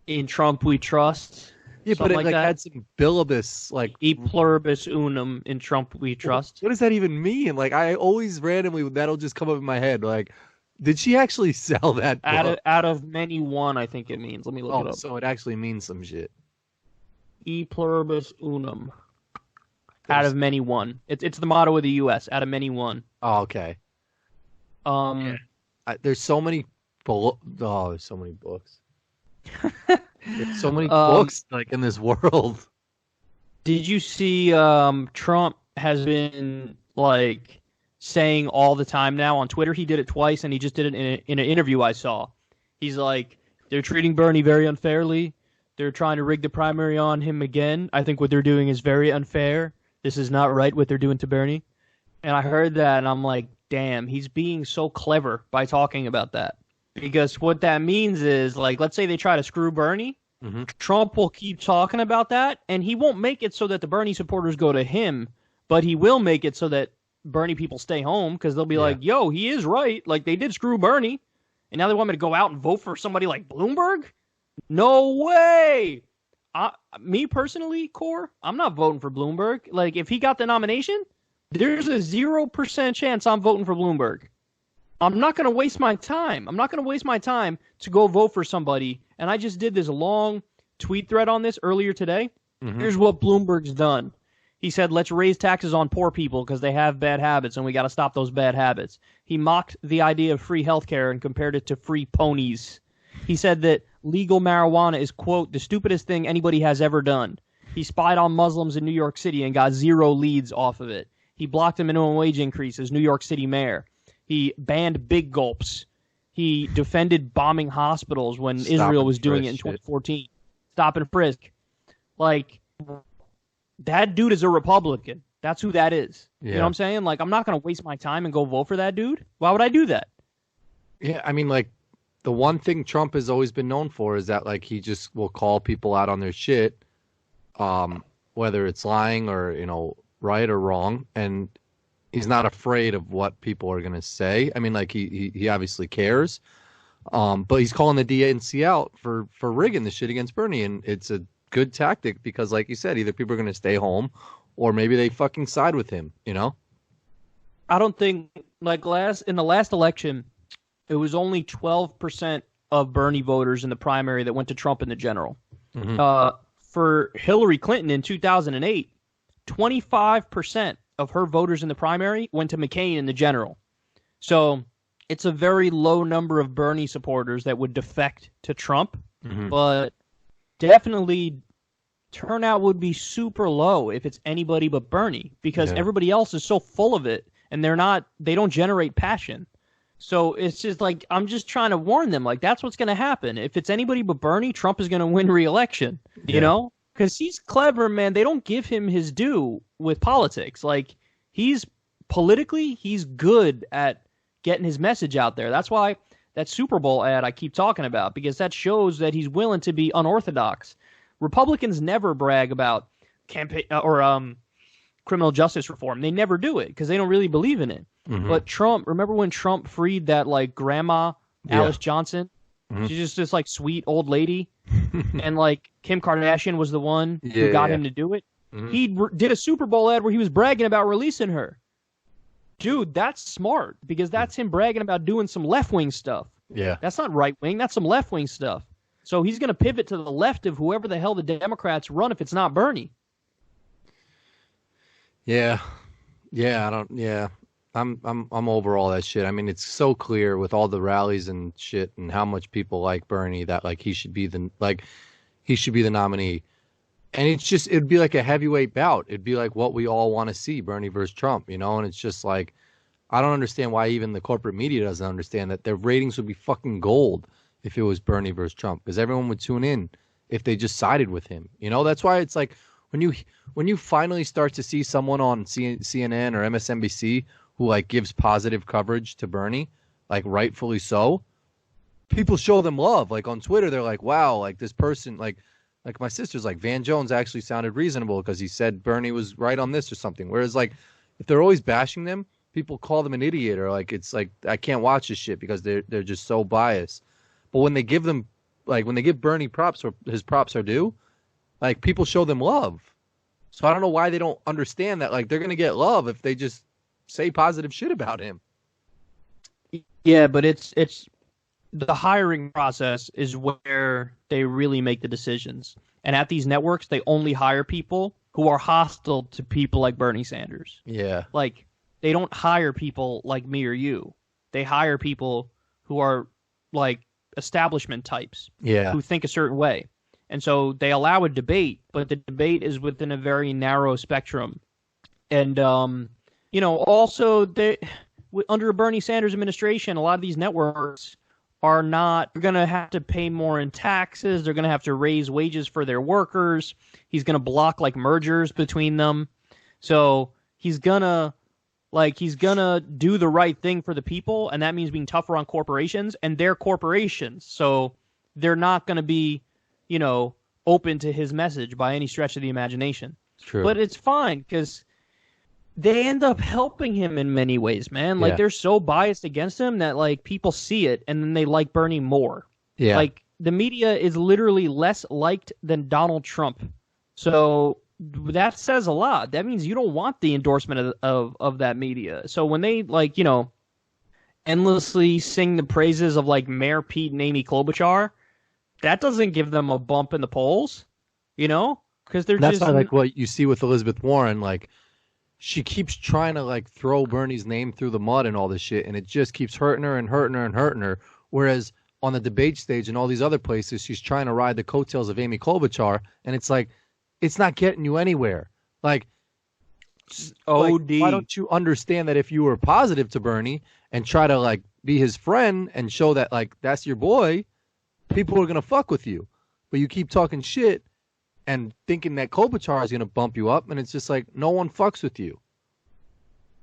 In Trump We Trust? Yeah, but something it like like that. had some bilibus like. E pluribus unum, in Trump we trust. What does that even mean? Like I always randomly that'll just come up in my head. Like, did she actually sell that book? Out of many one, I think it means. Let me look it up. So it actually means some shit. E pluribus unum. Out of many one. It's the motto of the U.S. Out of many one. Oh, okay. There's so many. There's so many books. There's so many books like in this world. Did you see Trump has been like saying all the time now on Twitter? He did it twice, and he just did it in an interview I saw. He's like, they're treating Bernie very unfairly. They're trying to rig the primary on him again. I think what they're doing is very unfair. This is not right what they're doing to Bernie. And I heard that, and I'm like, damn, he's being so clever by talking about that. Because what that means is, like, let's say they try to screw Bernie. Mm-hmm. Trump will keep talking about that, and he won't make it so that the Bernie supporters go to him, but he will make it so that Bernie people stay home, because they'll be like, yo, he is right. Like, they did screw Bernie, and now they want me to go out and vote for somebody like Bloomberg? No way! Me personally, Core, I'm not voting for Bloomberg. Like, if he got the nomination, there's a 0% chance I'm voting for Bloomberg. I'm not going to waste my time. I'm not going to waste my time to go vote for somebody. And I just did this long tweet thread on this earlier today. Mm-hmm. Here's what Bloomberg's done. He said, let's raise taxes on poor people because they have bad habits and we got to stop those bad habits. He mocked the idea of free healthcare and compared it to free ponies. He said that legal marijuana is, quote, the stupidest thing anybody has ever done. He spied on Muslims in New York City and got 0 leads off of it. He blocked a minimum wage increase as New York City mayor. He banned big gulps. He defended bombing hospitals when Israel was doing it in 2014. Stop and frisk. Like, that dude is a Republican. That's who that is. Yeah. You know what I'm saying? Like, I'm not going to waste my time and go vote for that dude. Why would I do that? Yeah, I mean, like, the one thing Trump has always been known for is that, like, he just will call people out on their shit, whether it's lying or, you know, right or wrong, and he's not afraid of what people are going to say. I mean, like, he obviously cares, but he's calling the DNC out for rigging the shit against Bernie, and it's a good tactic because, like you said, either people are going to stay home or maybe they fucking side with him, you know? I don't think, like, in the last election, it was only 12% of Bernie voters in the primary that went to Trump in the general. Mm-hmm. For Hillary Clinton in 2008, 25% of her voters in the primary went to McCain in the general. So it's a very low number of Bernie supporters that would defect to Trump, Mm-hmm. but definitely turnout would be super low if it's anybody but Bernie, because everybody else is so full of it and they don't generate passion. So it's just like, I'm just trying to warn them, like, that's what's going to happen. If it's anybody but Bernie, Trump is going to win re-election, you know? Because he's clever, man. They don't give him his due with politics. Like, he's good at getting his message out there. That's why that Super Bowl ad I keep talking about, because that shows that he's willing to be unorthodox. Republicans never brag about campaign or criminal justice reform. They never do it because they don't really believe in it. Mm-hmm. But Trump, remember when Trump freed that, like, grandma, Alice Johnson? Mm-hmm. She's just this, like, sweet old lady. And, like, Kim Kardashian was the one who got him to do it. Mm-hmm. He did a Super Bowl ad where he was bragging about releasing her. Dude, that's smart, because that's him bragging about doing some left-wing stuff. Yeah. That's not right-wing. That's some left-wing stuff. So he's going to pivot to the left of whoever the hell the Democrats run if it's not Bernie. Yeah. I'm over all that shit. I mean, it's so clear with all the rallies and shit and how much people like Bernie that, like, he should be the nominee. And it'd be like a heavyweight bout. It'd be like what we all want to see, Bernie versus Trump, you know? And it's just like, I don't understand why even the corporate media doesn't understand that their ratings would be fucking gold if it was Bernie versus Trump, because everyone would tune in if they just sided with him. You know, that's why it's like when you finally start to see someone on CNN or MSNBC who, like, gives positive coverage to Bernie, like, rightfully so, people show them love. Like, on Twitter, they're like, wow, like, this person, like my sister's like, Van Jones actually sounded reasonable because he said Bernie was right on this or something. Whereas, like, if they're always bashing them, people call them an idiot, or, like, it's like, I can't watch this shit because they're just so biased. But when they give Bernie props, or his props are due, Like, people show them love. So I don't know why they don't understand that, like, they're going to get love if they just say positive shit about him. Yeah, but it's the hiring process is where they really make the decisions. And at these networks, they only hire people who are hostile to people like Bernie Sanders. Yeah. Like, they don't hire people like me or you. They hire people who are, like, establishment types. Yeah. Who think a certain way. And so they allow a debate, but the debate is within a very narrow spectrum. And, also, under a Bernie Sanders administration, a lot of these networks are not going to have to pay more in taxes. They're going to have to raise wages for their workers. He's going to block, like, mergers between them. So he's going to do the right thing for the people, and that means being tougher on corporations, and they're corporations. So they're not going to be, open to his message by any stretch of the imagination. True. But it's fine, because they end up helping him in many ways, man. Like, they're so biased against him that, like, people see it, and then they like Bernie more. Yeah. Like, the media is literally less liked than Donald Trump. So that says a lot. That means you don't want the endorsement of that media. So when they, like, endlessly sing the praises of, like, Mayor Pete and Amy Klobuchar, that doesn't give them a bump in the polls, because That's why, like, what you see with Elizabeth Warren, like, she keeps trying to, like, throw Bernie's name through the mud and all this shit, and it just keeps hurting her and hurting her and hurting her. Whereas on the debate stage and all these other places, she's trying to ride the coattails of Amy Klobuchar, and it's like, it's not getting you anywhere. Like, OD. Why don't you understand that if you were positive to Bernie and try to, like, be his friend and show that, like, that's your boy, people are going to fuck with you. But you keep talking shit and thinking that Klobuchar is going to bump you up, and it's just like, no one fucks with you.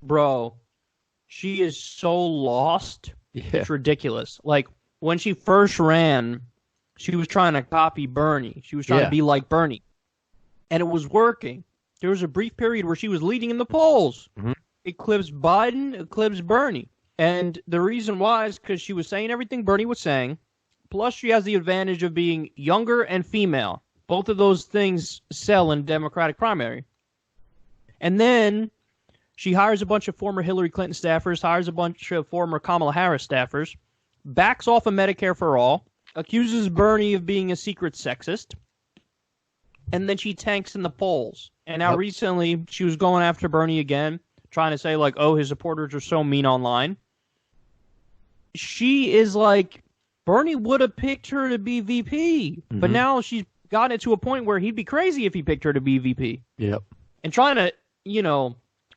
Bro, she is so lost. Yeah. It's ridiculous. Like, when she first ran, she was trying to copy Bernie. She was trying to be like Bernie. And it was working. There was a brief period where she was leading in the polls. Mm-hmm. Eclipsed Biden, eclipsed Bernie. And the reason why is because she was saying everything Bernie was saying, plus she has the advantage of being younger and female. Both of those things sell in Democratic primary. And then she hires a bunch of former Hillary Clinton staffers, hires a bunch of former Kamala Harris staffers, backs off of Medicare for All, accuses Bernie of being a secret sexist, and then she tanks in the polls. And now recently she was going after Bernie again, trying to say, like, oh, his supporters are so mean online. She is like, Bernie would have picked her to be VP, but now she's gotten it to a point where he'd be crazy if he picked her to be VP. Yep. And trying to,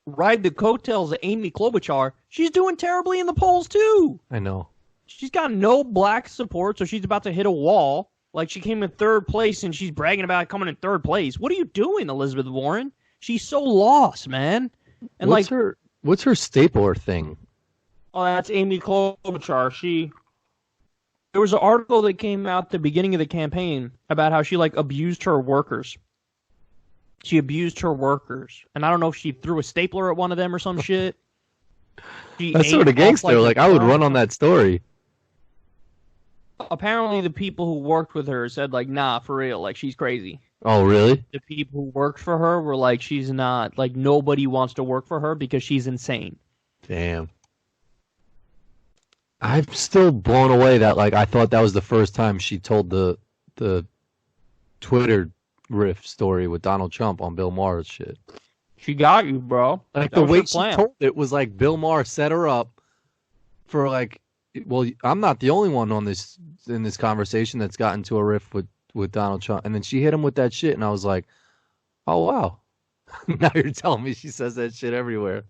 ride the coattails of Amy Klobuchar, she's doing terribly in the polls too. I know. She's got no black support, so she's about to hit a wall. Like, she came in third place, and she's bragging about coming in third place. What are you doing, Elizabeth Warren? She's so lost, man. And what's her stapler thing? Oh, that's Amy Klobuchar. There was an article that came out at the beginning of the campaign about how she, like, abused her workers. She abused her workers. And I don't know if she threw a stapler at one of them or some shit. That's sort of gangster. Like, I would run on that story. Apparently the people who worked with her said, like, nah, for real, like, she's crazy. Oh, really? The people who worked for her were like, she's not, like, nobody wants to work for her because she's insane. Damn. I'm still blown away that, like, I thought that was the first time she told the Twitter riff story with Donald Trump on Bill Maher's shit. She got you, bro. Like, the way she told it was like Bill Maher set her up for, like, well, I'm not the only one in this conversation that's gotten to a riff with Donald Trump. And then she hit him with that shit, and I was like, oh, wow. Now you're telling me she says that shit everywhere.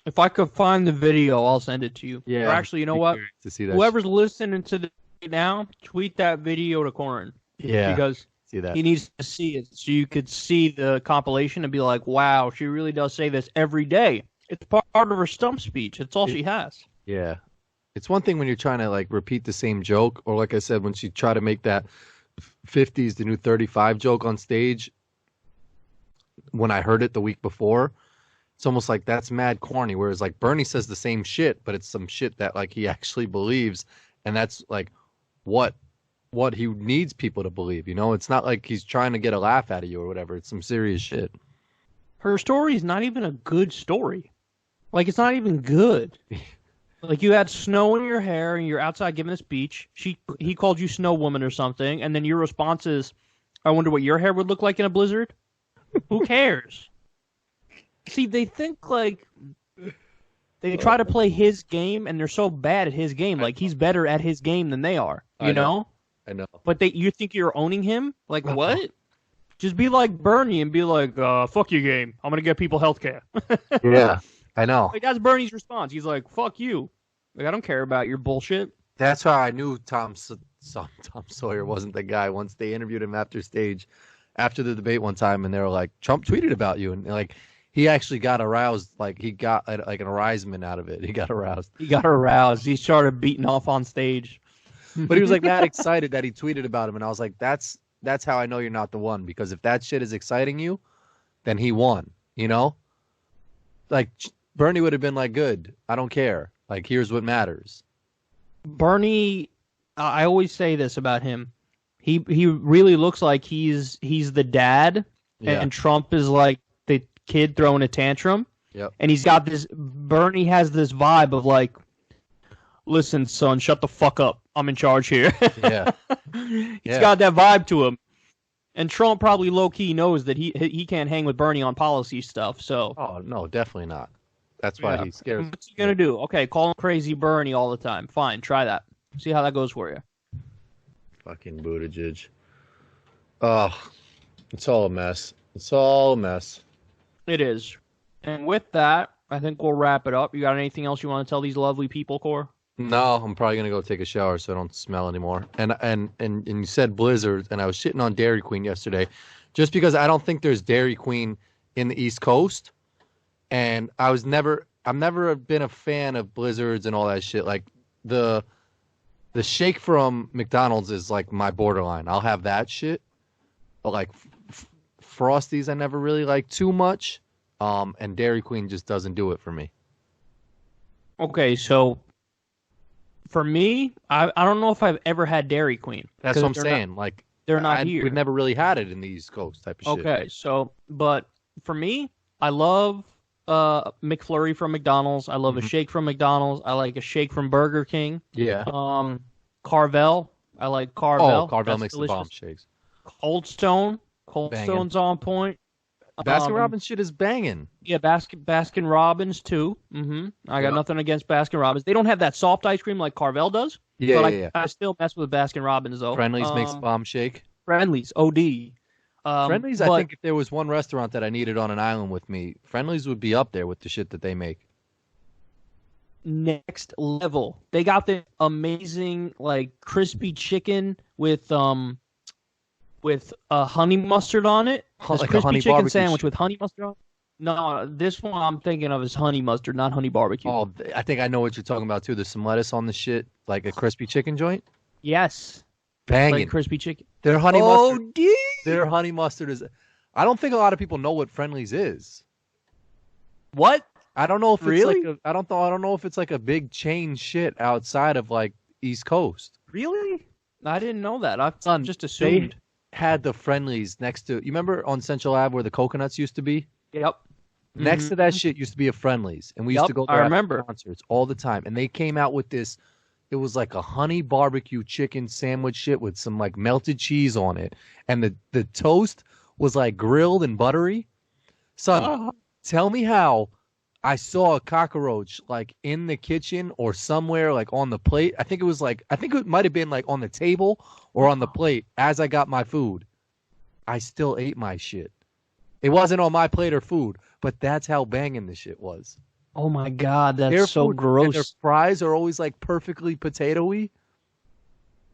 If I could find the video, I'll send it to you. Yeah. Or actually, you know what? To see that whoever's listening to this now, tweet that video to Corin. Yeah. Because see that. He needs to see it so you could see the compilation and be like, wow, she really does say this every day. It's part of her stump speech. It's all she has. Yeah. It's one thing when you're trying to, like, repeat the same joke, or like I said, when she tried to make that 50s the new 35 joke on stage. When I heard it the week before, it's almost like that's mad corny. Whereas, like, Bernie says the same shit, but it's some shit that, like, he actually believes, and that's, like, what what he needs people to believe. You know, it's not like he's trying to get a laugh out of you or whatever. It's some serious shit. Her story is not even a good story. Like, it's not even good. Like, you had snow in your hair and you're outside giving a speech. He called you Snow Woman or something, and then your response is, I wonder what your hair would look like in a blizzard? Who cares? See, they think like they try to play his game, and they're so bad at his game. Like, he's better at his game than they are. You know? I know. But you think you're owning him? Like, what? Just be like Bernie and be like, fuck your game. I'm going to get people health care. Yeah, I know. Like, that's Bernie's response. He's like, fuck you. Like, I don't care about your bullshit. That's how I knew Tom Sawyer wasn't the guy. Once they interviewed him after the debate one time, and they were like, Trump tweeted about you. And like, he actually got aroused. Like, he got like an arousement out of it. He got aroused. He started beating off on stage. But he was like that excited that he tweeted about him. And I was like, that's how I know you're not the one. Because if that shit is exciting you, then he won, you know? Like, Bernie would have been like, good, I don't care. Like, here's what matters. Bernie, I always say this about him. He really looks like he's the dad, and Trump is like the kid throwing a tantrum. Yep. And Bernie has this vibe of like, listen, son, shut the fuck up. I'm in charge here. Yeah. He's got that vibe to him. And Trump probably low-key knows that he can't hang with Bernie on policy stuff. So. Oh, no, definitely not. That's why he's scared. What's he going to do? Okay, call him Crazy Bernie all the time. Fine, try that. See how that goes for you. Fucking Buttigieg. Oh, it's all a mess. It's all a mess. It is. And with that, I think we'll wrap it up. You got anything else you want to tell these lovely people, Cor? No, I'm probably gonna go take a shower so I don't smell anymore. And you said blizzards, and I was shitting on Dairy Queen yesterday, just because I don't think there's Dairy Queen in the East Coast, and I've never been a fan of blizzards and all that shit. Like the shake from McDonald's is like my borderline. I'll have that shit, but like Frosties, I never really like too much. And Dairy Queen just doesn't do it for me. Okay, so for me, I don't know if I've ever had Dairy Queen. That's what I'm saying. They're not here. We've never really had it in the East Coast type of shit. Okay, so, but for me, I love McFlurry from McDonald's. I love a shake from McDonald's. I like a shake from Burger King. Yeah. Carvel. I like Carvel. Oh, Carvel makes delicious. the bomb shakes. Cold Stone's on point. Baskin Robbins shit is banging. Yeah, Baskin Robbins too. I got nothing against Baskin Robbins. They don't have that soft ice cream like Carvel does. Yeah, I still mess with Baskin Robbins though. Friendly's makes bomb shake. Friendly's OD. Friendly's, I think if there was one restaurant that I needed on an island with me, Friendly's would be up there with the shit that they make. Next level. They got the amazing like crispy chicken with honey mustard on it. Like crispy a honey chicken barbecue sandwich with honey mustard on it. No, this one I'm thinking of is honey mustard, not honey barbecue. Oh, I think I know what you're talking about too. There's some lettuce on the shit, like a crispy chicken joint. Yes. Banging. Like crispy chicken. Their honey mustard. Their honey mustard is. I don't think a lot of people know what Friendly's is. What? I don't know if really? It's like I don't know if it's like a big chain shit outside of like East Coast. Really? I didn't know that. I've just assumed. They had the Friendly's next to. You remember on Central Ave where the coconuts used to be? Yep. Next to that shit used to be a Friendly's, and we used to go there. I remember concerts all the time, and they came out with this. It was like a honey barbecue chicken sandwich shit with some like melted cheese on it, and the toast was like grilled and buttery. Son, tell me how I saw a cockroach like in the kitchen or somewhere like on the plate. I think it might have been like on the table or on the plate as I got my food. I still ate my shit. It wasn't on my plate or food, but that's how banging the shit was. Oh my God, that's so gross. And their fries are always like perfectly potato-y.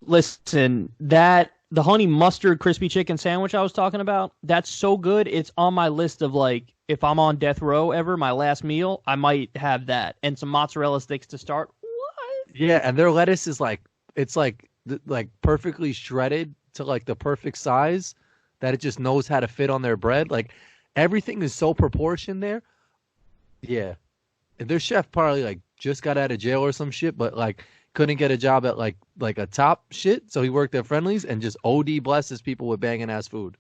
Listen, the honey mustard crispy chicken sandwich I was talking about, that's so good. It's on my list of like, if I'm on death row ever, my last meal, I might have that. And some mozzarella sticks to start. What? Yeah, and their lettuce is like, it's like perfectly shredded to like the perfect size that it just knows how to fit on their bread. Like everything is so proportioned there. Yeah. Their chef probably like just got out of jail or some shit, but like couldn't get a job at like a top shit, so he worked at Friendly's and just OD blesses people with banging ass food.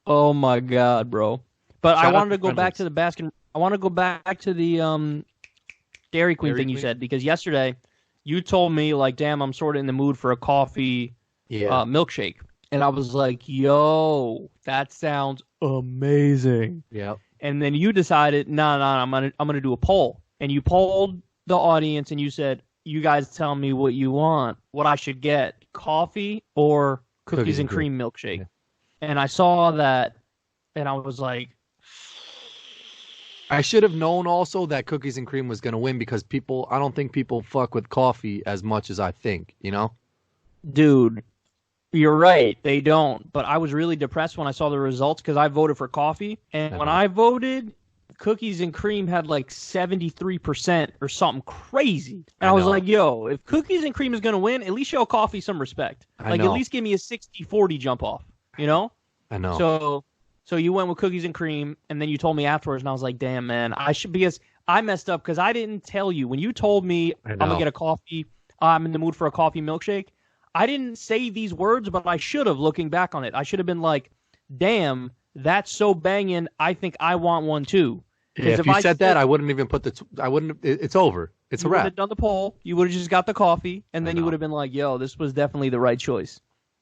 Oh my God, bro! But Shout I out wanted to to go back to the Baskin. I want to go back to the Dairy Queen thing you said, because yesterday you told me like, damn, I'm sort of in the mood for a coffee milkshake, and I was like, yo, that sounds amazing. Yeah. And then you decided, no, I'm gonna do a poll, and you polled the audience, and you said, you guys tell me what you want, what I should get, coffee or cookies and cream milkshake. Yeah. And I saw that, and I was like, I should have known also that cookies and cream was going to win, because I don't think people fuck with coffee as much as I think, you know? Dude, you're right. They don't. But I was really depressed when I saw the results, because I voted for coffee. And when I voted, cookies and cream had like 73% or something crazy. And I was like, yo, if cookies and cream is going to win, at least show coffee some respect. Like, at least give me a 60-40 jump off, you know? I know. So you went with cookies and cream, and then you told me afterwards, and I was like, damn, man, because I messed up, because I didn't tell you. When you told me I'm going to get a coffee, I'm in the mood for a coffee milkshake, I didn't say these words, but I should have, looking back on it. I should have been like, damn, that's so banging, I think I want one too. Yeah, if you said that, I wouldn't even put it's over. It's a wrap. You would have done the poll, you would have just got the coffee, and then you would have been like, yo, this was definitely the right choice.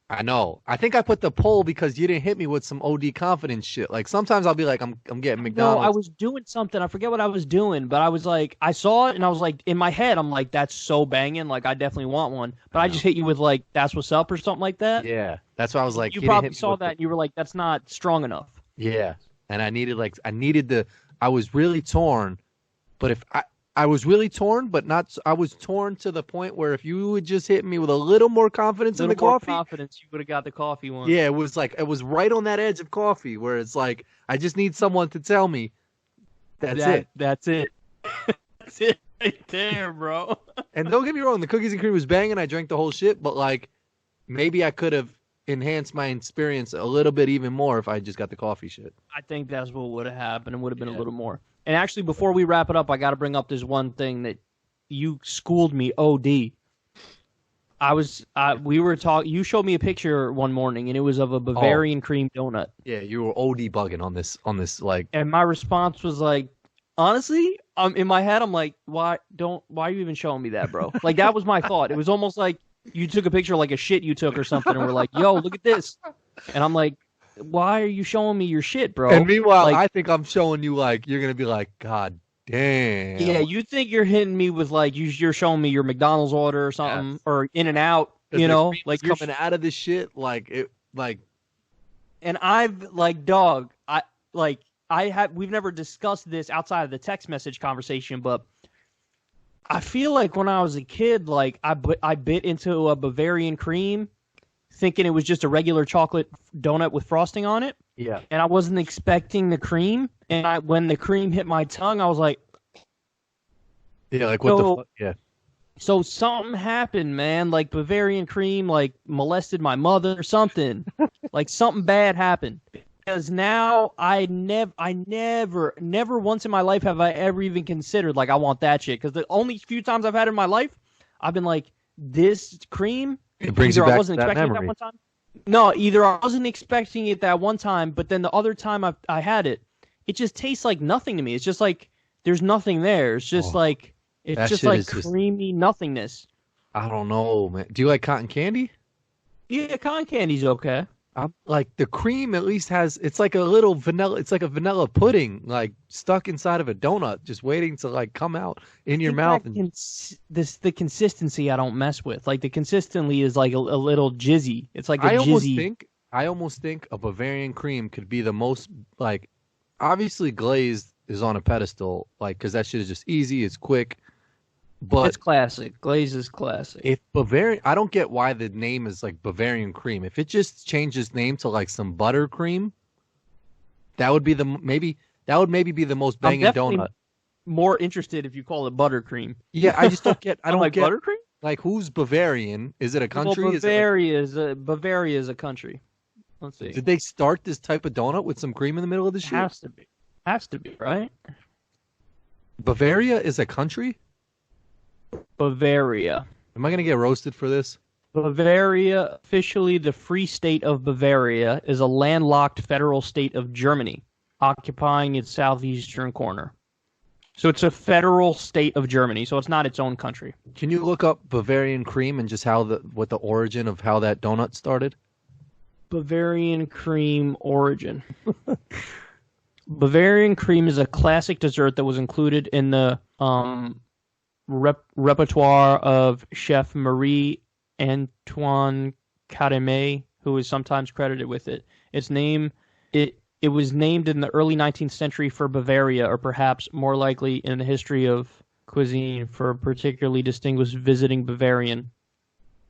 I know. I think I put the poll because you didn't hit me with some OD confidence shit. Like, sometimes I'll be like, I'm getting McDonald's. No, I was doing something. I forget what I was doing, but I was like, I saw it, and I was like, in my head, I'm like, that's so banging. Like, I definitely want one. But I just hit you with like, that's what's up or something like that. Yeah, that's why I was like, you probably saw that, and you were like, that's not strong enough. Yeah, and I was really torn, but I was really torn, but not. I was torn to the point where if you would just hit me with a little more confidence in the coffee, you would have got the coffee one. Yeah, it was right on that edge of coffee, where it's like, I just need someone to tell me that's it. That's it. That's it right there, bro. And don't get me wrong, the cookies and cream was banging. I drank the whole shit, but like, maybe I could have enhanced my experience a little bit even more if I just got the coffee shit. I think that's what would have happened. It would have been a little more. And actually, before we wrap it up, I got to bring up this one thing that you schooled me OD. We were talking. You showed me a picture one morning, and it was of a Bavarian cream donut. Yeah, you were OD bugging on this like. And my response was like, honestly, in my head, I'm like, why are you even showing me that, bro? Like, that was my thought. It was almost like you took a picture like a shit you took or something, and we're like, yo, look at this. And I'm like, why are you showing me your shit, bro? And meanwhile, like, I think I'm showing you, like, you're gonna be like, God damn. Yeah, you think you're hitting me with like you're showing me your McDonald's order or something, or In-N-Out, you know, like you're coming out of this shit, like it, like. And I've like, we've never discussed this outside of the text message conversation, but I feel like when I was a kid, like I bit into a Bavarian cream, thinking it was just a regular chocolate donut with frosting on it. Yeah. And I wasn't expecting the cream. And when the cream hit my tongue, I was like, yeah, like what the fuck? Yeah. So something happened, man. Like Bavarian cream, like molested my mother or something. Like something bad happened. Because now I never once in my life have I ever even considered like I want that shit. Because the only few times I've had it in my life, I've been like, this cream. It brings you back to that memory. It that one time. No, either I wasn't expecting it that one time, but then the other time I had it, it just tastes like nothing to me. It's just like there's nothing there. It's just like creamy nothingness. I don't know, man. Do you like cotton candy? Yeah, cotton candy's okay. Like the cream at least it's like a little vanilla. It's like a vanilla pudding, like stuck inside of a donut, just waiting to like come out in your mouth. The consistency I don't mess with. Like the consistency is like a little jizzy. It's like I almost think a Bavarian cream could be the most like, obviously glazed is on a pedestal, like because that shit is just easy. It's quick. But it's classic. Glaze is classic. If Bavarian, I don't get why the name is like Bavarian cream. If it just changes name to like some buttercream, that would be maybe be the most banging donut. More interested if you call it buttercream. Yeah, I just don't get. I don't like get buttercream. Like who's Bavarian? Is it a country? Well, Bavaria is a country. Let's see. Did they start this type of donut with some cream in the middle of the shit? Has to be, right? Bavaria is a country. Bavaria. Am I gonna get roasted for this? Bavaria, officially the Free State of Bavaria, is a landlocked federal state of Germany, occupying its southeastern corner. So it's a federal state of Germany, so it's not its own country. Can you look up Bavarian cream and just what the origin of how that donut started? Bavarian cream origin. Bavarian cream is a classic dessert that was included in the repertoire of chef Marie Antoine Carême, who is sometimes credited with it. It was named in the early 19th century for Bavaria, or perhaps more likely in the history of cuisine for a particularly distinguished visiting Bavarian.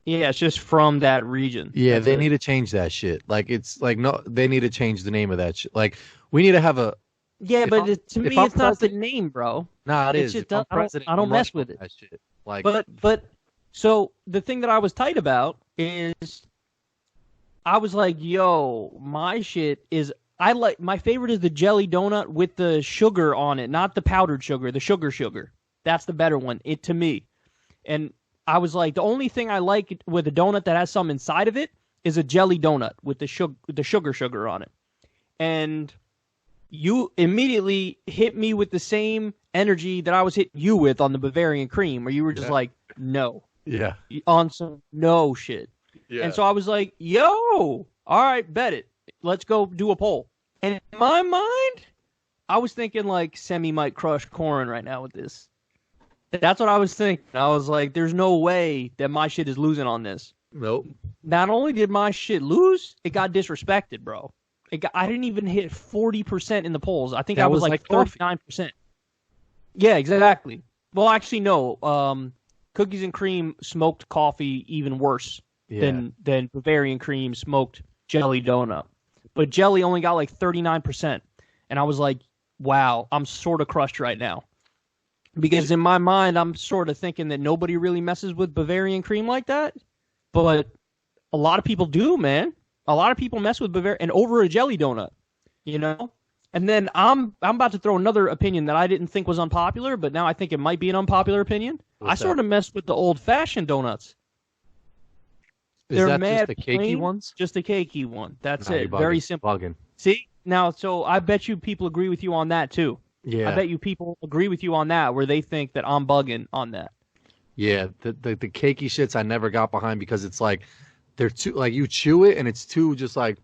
Yeah, it's just from that region. Yeah, they need to change that shit. Like, it's like, no, they need to change the name of that shit. Like, we need to have a... Yeah, but to me, it's not the name, bro. Nah, it is. Just, I don't mess with it. That shit. Like, but so the thing that I was tight about is I was like, yo, my shit is... my favorite is the jelly donut with the sugar on it, not the powdered sugar, the sugar. That's the better one, to me. And I was like, the only thing I like with a donut that has some inside of it is a jelly donut with the sugar on it. And you immediately hit me with the same energy that I was hitting you with on the Bavarian cream, where you were just like, no. Yeah. On some no shit. Yeah. And so I was like, yo, all right, bet it. Let's go do a poll. And in my mind, I was thinking like Semi might crush Corin right now with this. That's what I was thinking. I was like, there's no way that my shit is losing on this. Nope. Not only did my shit lose, it got disrespected, bro. I didn't even hit 40% in the polls. I think I was like 39%. Yeah, exactly. Well, actually, no. Cookies and cream smoked coffee even worse than Bavarian cream smoked jelly donut. But jelly only got like 39%. And I was like, wow, I'm sort of crushed right now. Because in my mind, I'm sort of thinking that nobody really messes with Bavarian cream like that. But a lot of people do, man. A lot of people mess with Bavarian and over a jelly donut, you know? And then I'm about to throw another opinion that I didn't think was unpopular, but now I think it might be an unpopular opinion. I sort of messed with the old-fashioned donuts. Is that just the cakey ones? Just the cakey one. That's it. Very simple. Bugging. See? Now, so I bet you people agree with you on that, too. Yeah. I bet you people agree with you on that, where they think that I'm bugging on that. Yeah, the cakey shits I never got behind because it's like they're too, like, you chew it and it's too just like,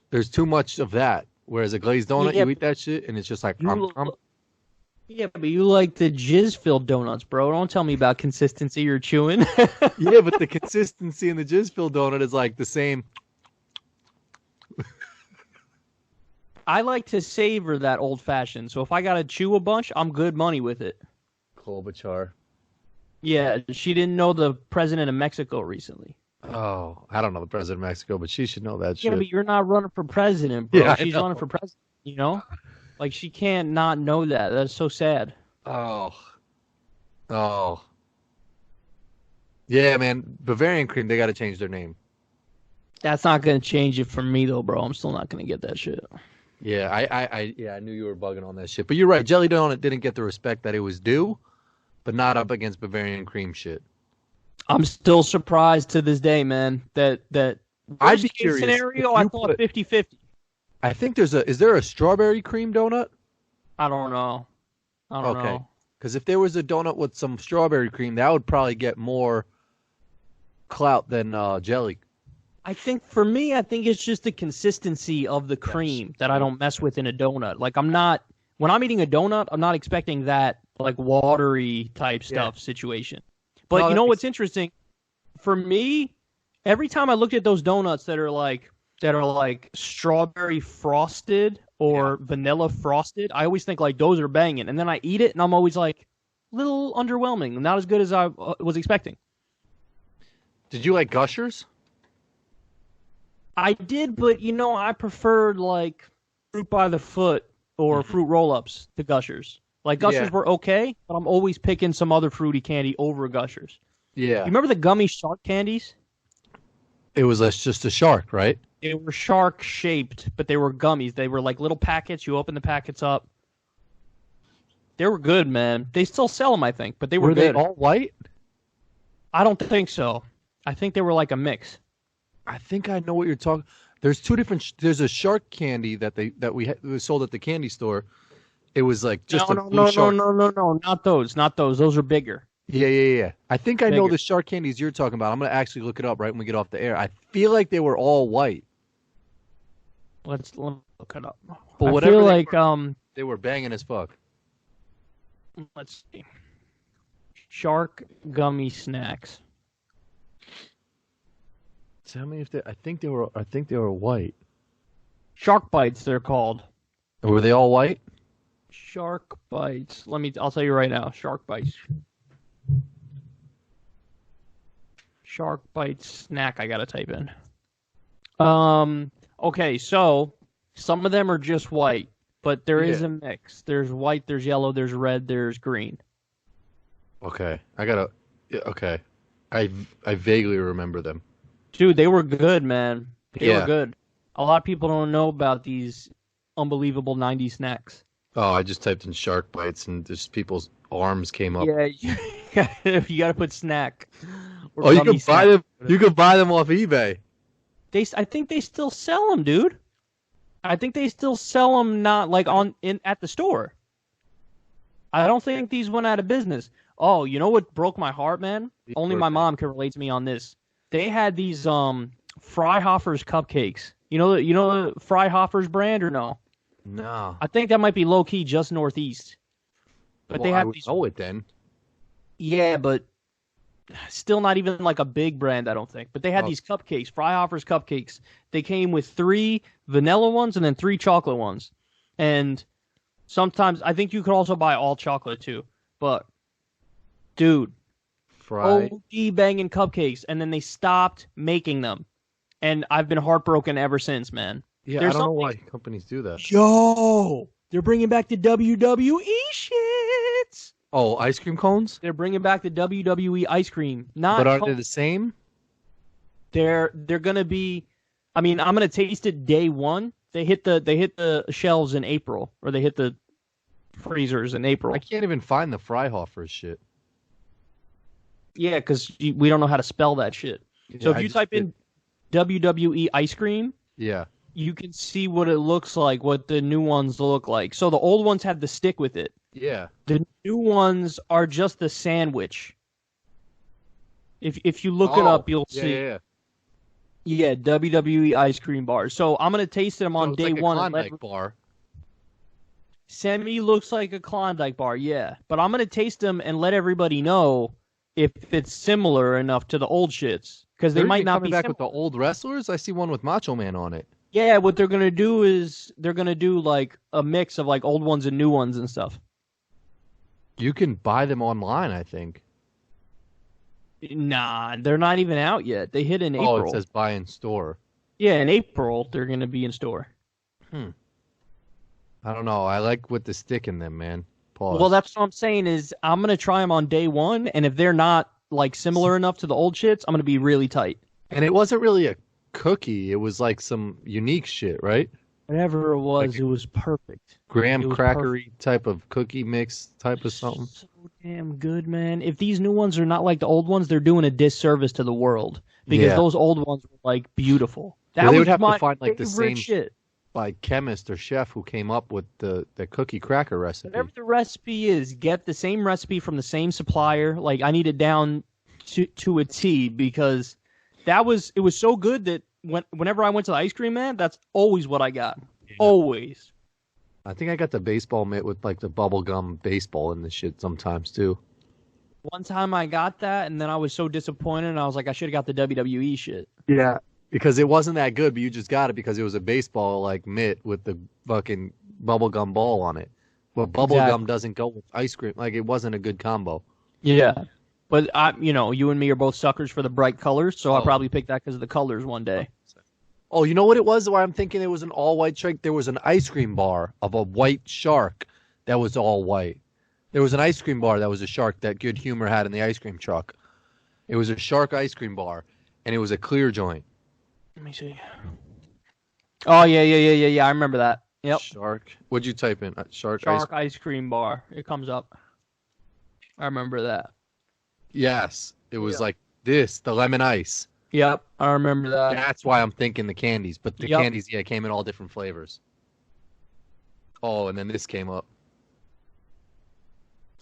there's too much of that. Whereas a glazed donut, you eat that shit and it's just like, yeah, but you like the jizz-filled donuts, bro. Don't tell me about consistency you're chewing. Yeah, but the consistency in the jizz-filled donut is like the same. I like to savor that old-fashioned, so if I gotta chew a bunch, I'm good money with it. Klobuchar. Yeah, she didn't know the president of Mexico recently. Oh, I don't know the president of Mexico, but she should know that shit. Yeah, but you're not running for president, bro. Yeah, she's running for president, you know? Like, she can't not know that. That's so sad. Oh. Yeah, man. Bavarian cream, they got to change their name. That's not going to change it for me, though, bro. I'm still not going to get that shit. Yeah, I knew you were bugging on that shit. But you're right. Jelly donut didn't get the respect that it was due, but not up against Bavarian cream shit. I'm still surprised to this day, man, that I'd be curious. Scenario, I thought 50-50. I think is there a strawberry cream donut? I don't know. Okay. Because if there was a donut with some strawberry cream, that would probably get more clout than jelly. I think for me, it's just the consistency of the cream that I don't mess with in a donut. Like, when I'm eating a donut, I'm not expecting that like watery type stuff situation. But you know what's interesting? For me, every time I looked at those donuts that are like strawberry frosted or vanilla frosted, I always think like those are banging. And then I eat it and I'm always like a little underwhelming, not as good as I was expecting. Did you like Gushers? I did, but I preferred like Fruit by the Foot or Fruit Roll-Ups to Gushers. Like Gushers were okay, but I'm always picking some other fruity candy over Gushers. Yeah. You remember the gummy shark candies? It was just a shark, right? They were shark shaped, but they were gummies. They were like little packets. You open the packets up. They were good, man. They still sell them, I think, but they were Were they good. all white? I don't think so. I think they were like a mix. I think I know what you're talking. There's two different. There's a shark candy that was sold at the candy store. It was like just a blue shark. No, not those. Those are bigger. Yeah. I think I know the shark candies you're talking about. I'm gonna actually look it up right when we get off the air. I feel like they were all white. Let's look it up. But I whatever feel like they were banging as fuck. Let's see. Shark gummy snacks. Tell me if they. I think they were white. Shark bites, they're called. Were they all white? Shark bites. I'll tell you right now. Shark bites. Shark bites snack. I gotta type in. Okay, so some of them are just white, but there is a mix. There's white, there's yellow, there's red, there's green. Okay, okay. I vaguely remember them. Dude, they were good, man. They were good. A lot of people don't know about these unbelievable 90s snacks. Oh, I just typed in shark bites and just people's arms came up. Yeah, you gotta put snack. Oh, you can buy them. You can buy them off eBay. I think they still sell them, dude. I think they still sell them, not like at the store. I don't think these went out of business. Oh, you know what broke my heart, man? Only my mom can relate to me on this. They had these Freihofer's cupcakes. You know the Freihofer's brand or no? No. I think that might be low key just northeast. But they have these. I would know it then. Yeah, but still not even like a big brand, I don't think. But they had these cupcakes, Freihofer's cupcakes. They came with 3 vanilla ones and then 3 chocolate ones. And sometimes I think you could also buy all chocolate too. But dude, OD banging cupcakes, and then they stopped making them. And I've been heartbroken ever since, man. Yeah, I don't know why companies do that. Yo, they're bringing back the WWE shits. Oh, ice cream cones? They're bringing back the WWE ice cream. But are they the same? They're gonna be. I mean, I'm gonna taste it day one. They hit the shelves in April, or they hit the freezers in April. I can't even find the Freihofer shit. Yeah, because we don't know how to spell that shit. So if you type in WWE ice cream, you can see what it looks like, what the new ones look like. So the old ones have the stick with it. Yeah. The new ones are just the sandwich. If you look it up, you'll see. Yeah, WWE ice cream bars. So I'm gonna taste them on day one. Klondike bar. Semi looks like a Klondike bar, yeah. But I'm gonna taste them and let everybody know if it's similar enough to the old shits, because they might not be back with the old wrestlers. I see one with Macho Man on it. Yeah, what they're gonna do is they're gonna do like a mix of like old ones and new ones and stuff. You can buy them online, I think. Nah, they're not even out yet. They hit in April. Oh, it says buy in store. Yeah, in April they're gonna be in store. I don't know. I like with the stick in them, man. Pause. Well, that's what I'm saying is I'm gonna try them on day one, and if they're not like similar enough to the old shits, I'm gonna be really tight. And it wasn't really a cookie. It was like some unique shit, right? Whatever it was, it was perfect. Graham crackery type of cookie mix type of something. So damn good, man. If these new ones are not like the old ones, they're doing a disservice to the world, because those old ones were like beautiful. That they was would have my to find like the same shit. Like chemist or chef who came up with the cookie cracker recipe. Whatever the recipe is, get the same recipe from the same supplier. Like I need it down to a T, because it was so good that whenever I went to the ice cream man, that's always what I got. Yeah. Always. I think I got the baseball mitt with like the bubble gum baseball in the shit sometimes too. One time I got that, and then I was so disappointed, and I was like, I should have got the WWE shit. Yeah. Because it wasn't that good, but you just got it because it was a baseball like mitt with the fucking bubblegum ball on it. But bubblegum doesn't go with ice cream. Like it wasn't a good combo. Yeah. But you and me are both suckers for the bright colors, so I'll probably pick that because of the colors one day. Oh, you know what it was? Why I'm thinking it was an all white shark? There was an ice cream bar of a white shark that was all white. There was an ice cream bar that was a shark that Good Humor had in the ice cream truck. It was a shark ice cream bar, and it was a clear joint. Let me see. Oh, yeah. I remember that. Yep. Shark. What'd you type in? Shark ice cream bar. It comes up. I remember that. Yes. It was like this, the lemon ice. Yep, I remember that. That's why I'm thinking the candies. But the candies, came in all different flavors. Oh, and then this came up.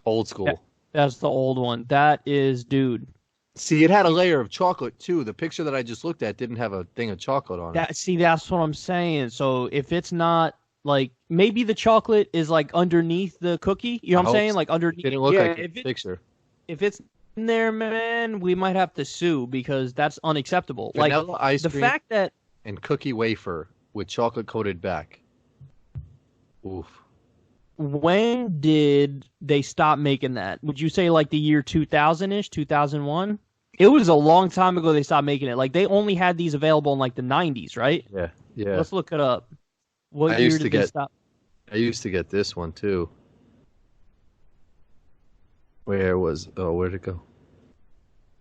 Old school. That's the old one. That is, dude. See, it had a layer of chocolate, too. The picture that I just looked at didn't have a thing of chocolate on it. See, that's what I'm saying. So if it's not, like, maybe the chocolate is, like, underneath the cookie. You know what I'm saying? Like, underneath. It didn't look like the picture. If it's in there, man, we might have to sue because that's unacceptable. Vanilla like, ice the cream fact that... And cookie wafer with chocolate-coated back. Oof. When did they stop making that? Would you say like the year 2000-ish, 2001? It was a long time ago they stopped making it. Like they only had these available in like the 90s, right? Yeah, yeah. Let's look it up. What year did they stop? I used to get this one too. Where'd it go?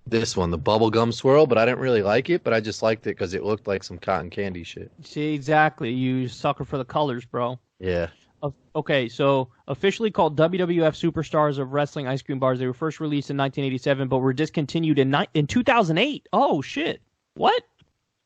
This one, the bubblegum swirl, but I didn't really like it, but I just liked it because it looked like some cotton candy shit. See, exactly. You sucker for the colors, bro. Yeah. Okay, so officially called WWF Superstars of Wrestling Ice Cream Bars, they were first released in 1987, but were discontinued in 2008. Oh, shit. What?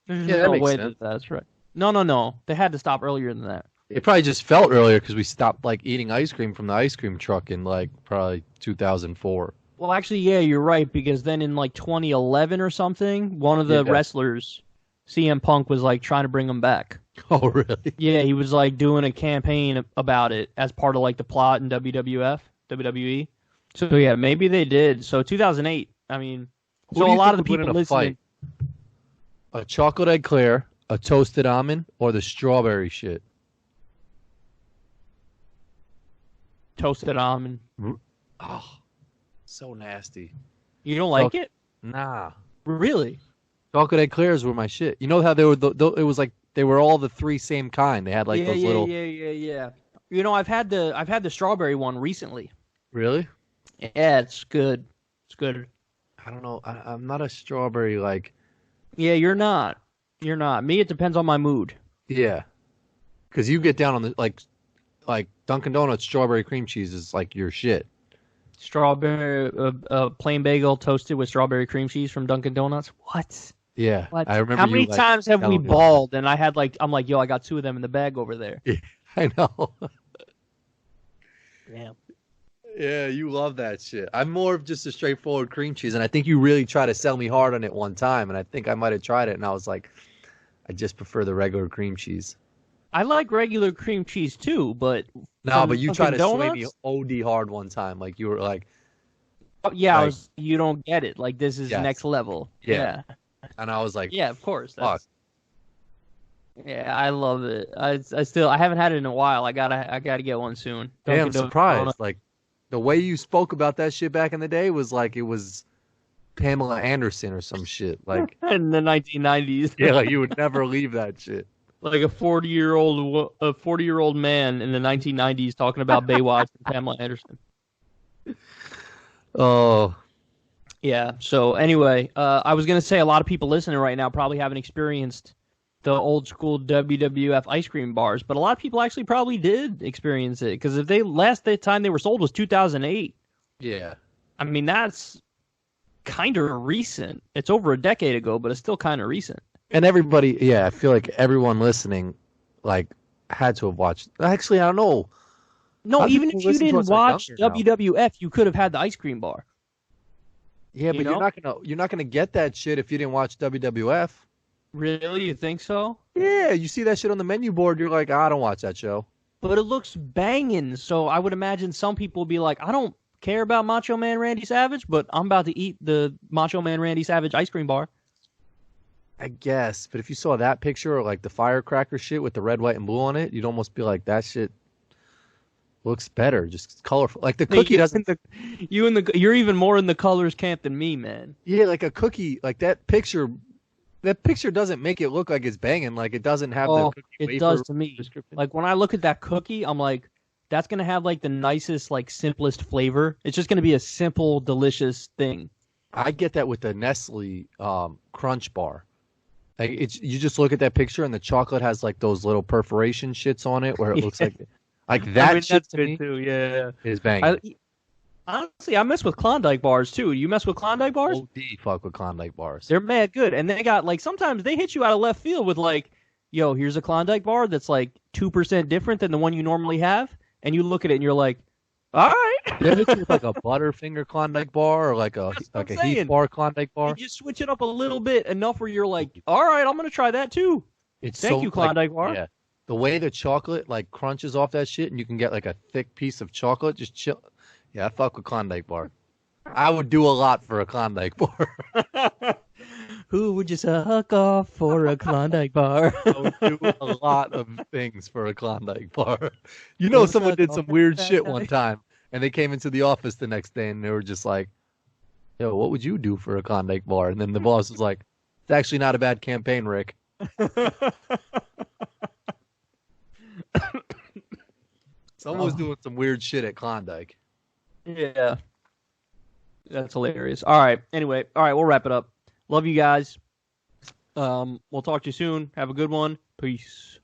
Yeah, that makes sense. That's right. No. They had to stop earlier than that. It probably just felt earlier because we stopped like eating ice cream from the ice cream truck in like probably 2004. Well, actually, yeah, you're right, because then in like 2011 or something, one of the wrestlers, CM Punk, was like trying to bring them back. Oh, really? Yeah, he was like doing a campaign about it as part of like the plot in WWE. So yeah, maybe they did. So 2008. I mean, so a lot of the people listening. A chocolate eclair, a toasted almond, or the strawberry shit. Toasted almond. Oh, so nasty. You don't like it? Nah. Really? Chocolate eclairs were my shit. You know how they were? It was like they were all the three same kind. They had like those little. Yeah. You know, I've had the strawberry one recently. Really? Yeah, it's good. It's good. I don't know. I'm not a strawberry like. Yeah, you're not. You're not. Me, it depends on my mood. Yeah, because you get down on the like Dunkin' Donuts strawberry cream cheese is like your shit. Strawberry, plain bagel toasted with strawberry cream cheese from Dunkin' Donuts. What? Yeah, what? I remember. How many times have we balled? And I had I'm like, yo, I got 2 of them in the bag over there. Yeah, I know. Damn. Yeah, you love that shit. I'm more of just a straightforward cream cheese, and I think you really tried to sell me hard on it one time, and I think I might have tried it, and I was like, I just prefer the regular cream cheese. I like regular cream cheese too, but no, but you tried to sway me OD hard one time, like you were like, yeah, like, you don't get it, like this is next level. Yeah, and I was like, yeah, of course. Fuck. Yeah, I love it. I haven't had it in a while. I gotta get one soon. Damn, I'm surprised. Like the way you spoke about that shit back in the day was like it was Pamela Anderson or some shit. Like in the 1990s. Yeah, like you would never leave that shit. Like a 40-year-old man in the 1990s talking about Baywatch and Pamela Anderson. Oh. Yeah. So anyway, I was gonna say a lot of people listening right now probably haven't experienced the old school WWF ice cream bars, but a lot of people actually probably did experience it because if they time they were sold was 2008. Yeah. I mean that's kind of recent. It's over a decade ago, but it's still kind of recent. And everybody, yeah, I feel like everyone listening, like, had to have watched. Actually, I don't know. No, even if you didn't watch WWF, you could have had the ice cream bar. Yeah, but you're not gonna get that shit if you didn't watch WWF. Really, you think so? Yeah, you see that shit on the menu board, you're like, I don't watch that show. But it looks banging, so I would imagine some people will be like, I don't care about Macho Man Randy Savage, but I'm about to eat the Macho Man Randy Savage ice cream bar. I guess, but if you saw that picture or like the firecracker shit with the red, white, and blue on it, you'd almost be like, that shit looks better, just colorful. Like the cookie doesn't. You're even more in the colors camp than me, man. Yeah, like a cookie, like that picture doesn't make it look like it's banging. Like it doesn't have the cookie it does to me. Like when I look at that cookie, I'm like, that's gonna have like the nicest, like simplest flavor. It's just gonna be a simple, delicious thing. I get that with the Nestle Crunch bar. Like you just look at that picture and the chocolate has like those little perforation shits on it where it looks like that I mean, shit that's to good me too. Yeah. is banging. Honestly, I mess with Klondike bars too. You mess with Klondike bars? OD fuck with Klondike bars. They're mad good, and they got like sometimes they hit you out of left field with like, yo, here's a Klondike bar that's like 2% different than the one you normally have, and you look at it and you're like, all right. They hit you with like a Butterfinger Klondike bar or like a saying. Heath bar Klondike bar. You just switch it up a little bit enough where you're like, all right, I'm gonna try that too. Thank you, Klondike bar. Yeah, the way the chocolate like crunches off that shit, and you can get like a thick piece of chocolate. Just chill. Yeah, I fuck with Klondike bar. I would do a lot for a Klondike bar. Who would you suck off for a Klondike bar? I would do a lot of things for a Klondike bar. You know, someone did some weird shit one time, and they came into the office the next day, and they were just like, "Yo, what would you do for a Klondike bar?" And then the boss was like, "It's actually not a bad campaign, Rick." Someone was doing some weird shit at Klondike. Yeah. That's hilarious. All right. Anyway, we'll wrap it up. Love you guys. We'll talk to you soon. Have a good one. Peace.